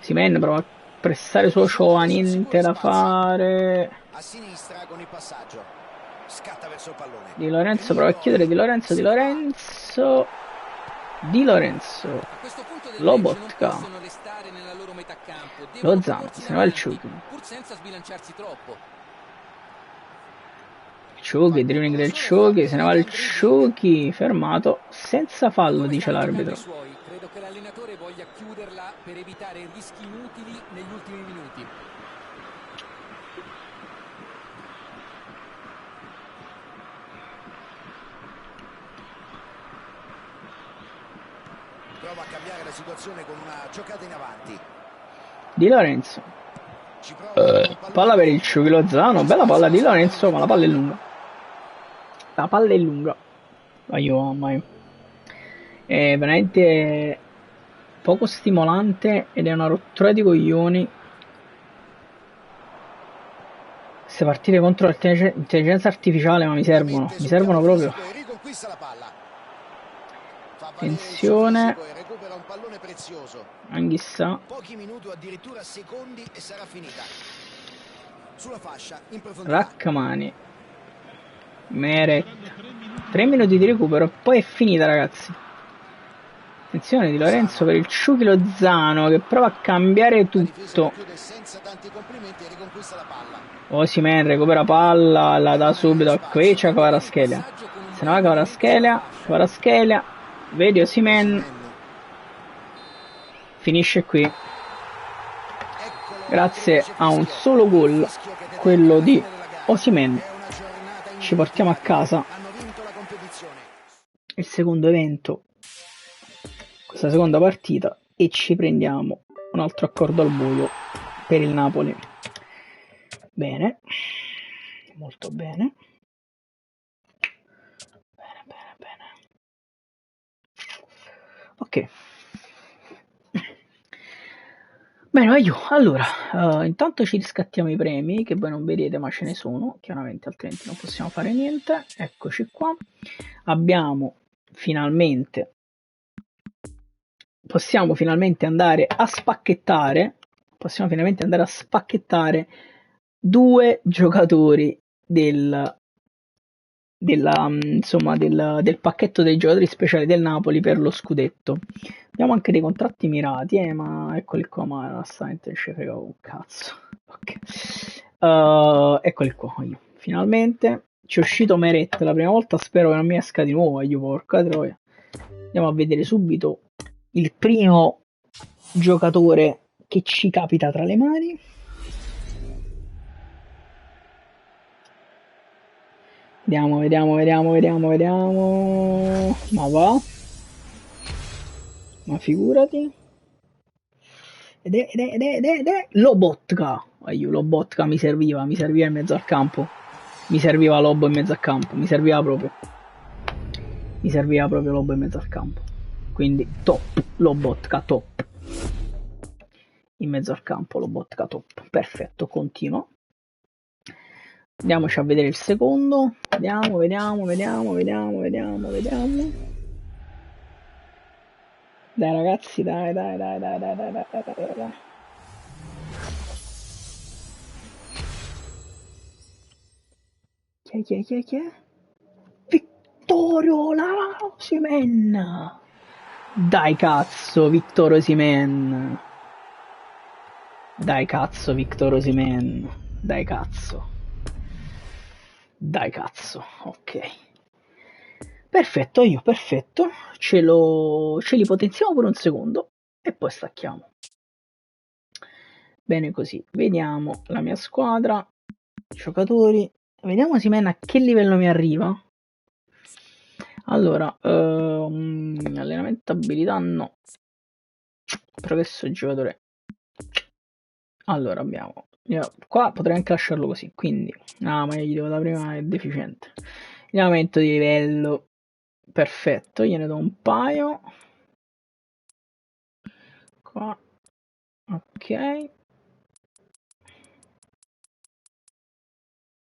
Osimhen prova a pressare su Ochoa, niente da fare. A sinistra con il passaggio. Scatta verso il pallone. Di Lorenzo prova a chiudere Di Lorenzo. A questo punto del match non Lobotka. possono restare nella loro metà campo, Lo devono Zan, proporsi se ne va il in avanti, Ciuchi. pur senza sbilanciarsi troppo. Ciuchi, dribbling del Ciuchi, se ne va il Ciuchi, fermato, senza fallo, Come dice stanno giocando l'arbitro. i suoi? Credo che l'allenatore voglia chiuderla per evitare rischi inutili negli ultimi minuti. Prova a cambiare la situazione con una giocata in avanti. Di Lorenzo, Ci prova con un pallone. palla per il Ciuchi Lozano, bella palla di Lorenzo, ma la palla è lunga. La palla è lunga. Aiuto, mamma mia. È veramente poco stimolante ed è una rottura di coglioni. Queste partite contro l'intelligenza artificiale, ma mi servono proprio. E riconquista la palla. Fa valere Attenzione. il suo fisico e recupera un pallone prezioso. Anghissa, Pochi minuti o addirittura secondi e sarà finita. Sulla fascia, in profondità. Raccamani, Meret, 3 minuti di recupero e poi è finita, ragazzi. Attenzione di Lorenzo per il Ciuchi Lozano che prova a cambiare La difesa tutto. chiude senza tanti complimenti e riconquista la palla. Osimhen recupera palla, la dà subito a Quecia, Kvaratskhelia. Se ne va Kvaratskhelia, vedi Osimhen, finisce qui. Eccolo, Grazie a un solo gol, quello di Osimhen, È una giornata ci portiamo a casa Hanno vinto la competizione. il secondo evento, questa seconda partita, e ci prendiamo un altro accordo al buio per il Napoli. Bene, molto bene. Bene. Ok. Bene, allora, intanto ci riscattiamo i premi, che voi non vedete ma ce ne sono, chiaramente altrimenti non possiamo fare niente. Eccoci qua. Possiamo finalmente andare a spacchettare due giocatori del pacchetto dei giocatori speciali del Napoli per lo scudetto. Abbiamo anche dei contratti mirati, ma eccoli qua, ma onestamente non ci frega un cazzo. Ok. Eccoli qua, finalmente ci è uscito Meret la prima volta, spero che non mi esca di nuovo, porca troia. Andiamo a vedere subito il primo giocatore che ci capita tra le mani. Vediamo. Ma va? Ma figurati. Ed è Lobotka. Lobotka mi serviva in mezzo al campo. Mi serviva Lobo in mezzo al campo. Mi serviva proprio Lobo in mezzo al campo. Quindi top. Lobotka top. In mezzo al campo Lobotka top. Perfetto, continuo. Andiamoci a vedere il secondo. Vediamo. Dai ragazzi, dai. Chi è? Vittorio Osimhen! Dai cazzo, Victor Osimhen! Dai cazzo, ok. Perfetto, perfetto. Ce li potenziamo per un secondo e poi stacchiamo. Bene così. Vediamo la mia squadra, giocatori. Vediamo Osimhen a che livello mi arriva. Allora, allenamento abilità no. Progresso giocatore. Allora abbiamo. Io qua potrei anche lasciarlo così, quindi. Ah, ma io gli devo da prima è deficiente. Aumento di livello. Perfetto, gliene do un paio. Qua. Ok.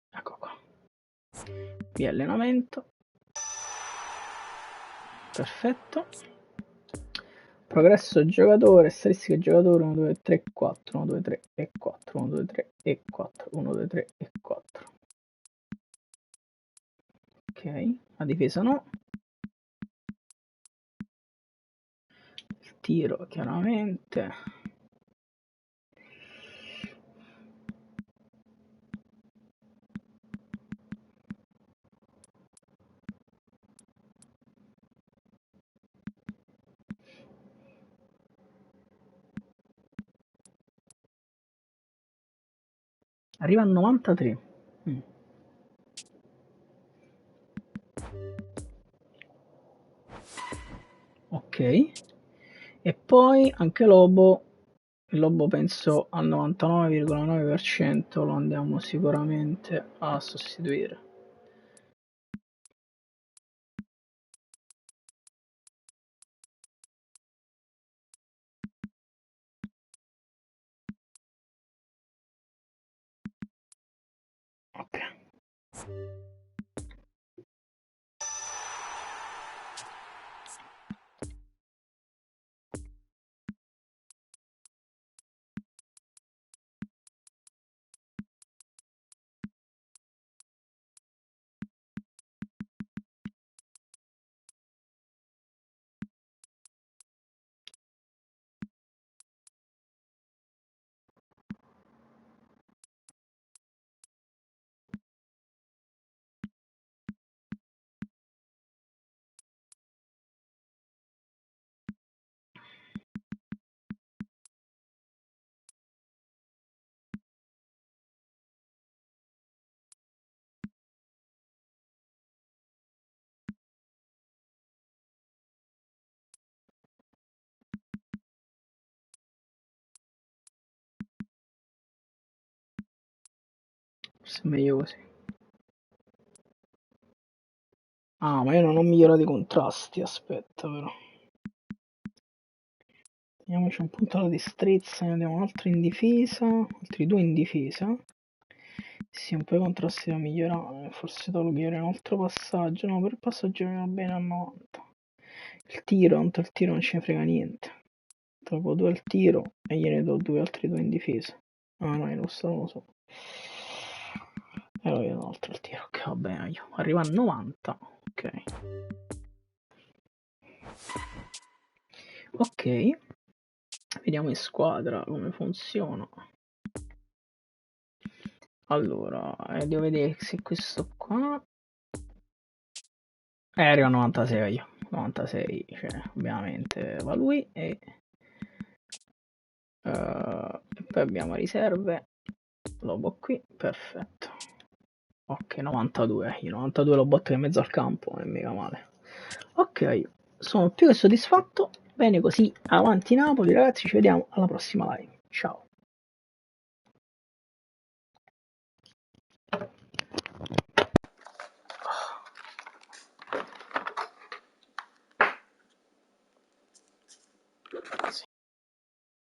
Ecco qua. Via allenamento. Perfetto. Progresso giocatore, statistiche giocatore 1, 2, 3, 4, 1, 2, 3 e 4, 1, 2, 3 e 4, 1, 2, 3 e 4. Ok, la difesa no. Il tiro chiaramente. Arriva a 93. Ok. E poi anche Lobo. Il Lobo penso al 99,9% lo andiamo sicuramente a sostituire. Ok. Forse è meglio così. Ah, ma io non ho migliorato i contrasti, aspetta però. Teniamoci un punto alla destrezza, ne abbiamo un altro in difesa, altri due in difesa. Sì, un po' i contrasti da migliorare, forse togliere un altro passaggio, no, per il passaggio mi va bene a 90. Il tiro, tanto il tiro non ce ne frega niente. Tolgo 2 al tiro e gliene do altri due in difesa. Ah no, in questo non lo so. E lo vedo un altro al tiro, ok, va bene, io. Arriva a 90, ok. Ok, vediamo in squadra come funziona. Allora, devo vedere se questo qua arriva a 96 io. 96, cioè, ovviamente va lui e poi abbiamo riserve. Lobo qui, perfetto. Ok, 92, io 92 lo botto in mezzo al campo, non è mica male. Ok, sono più che soddisfatto. Bene così, avanti Napoli ragazzi, ci vediamo alla prossima live. Ciao.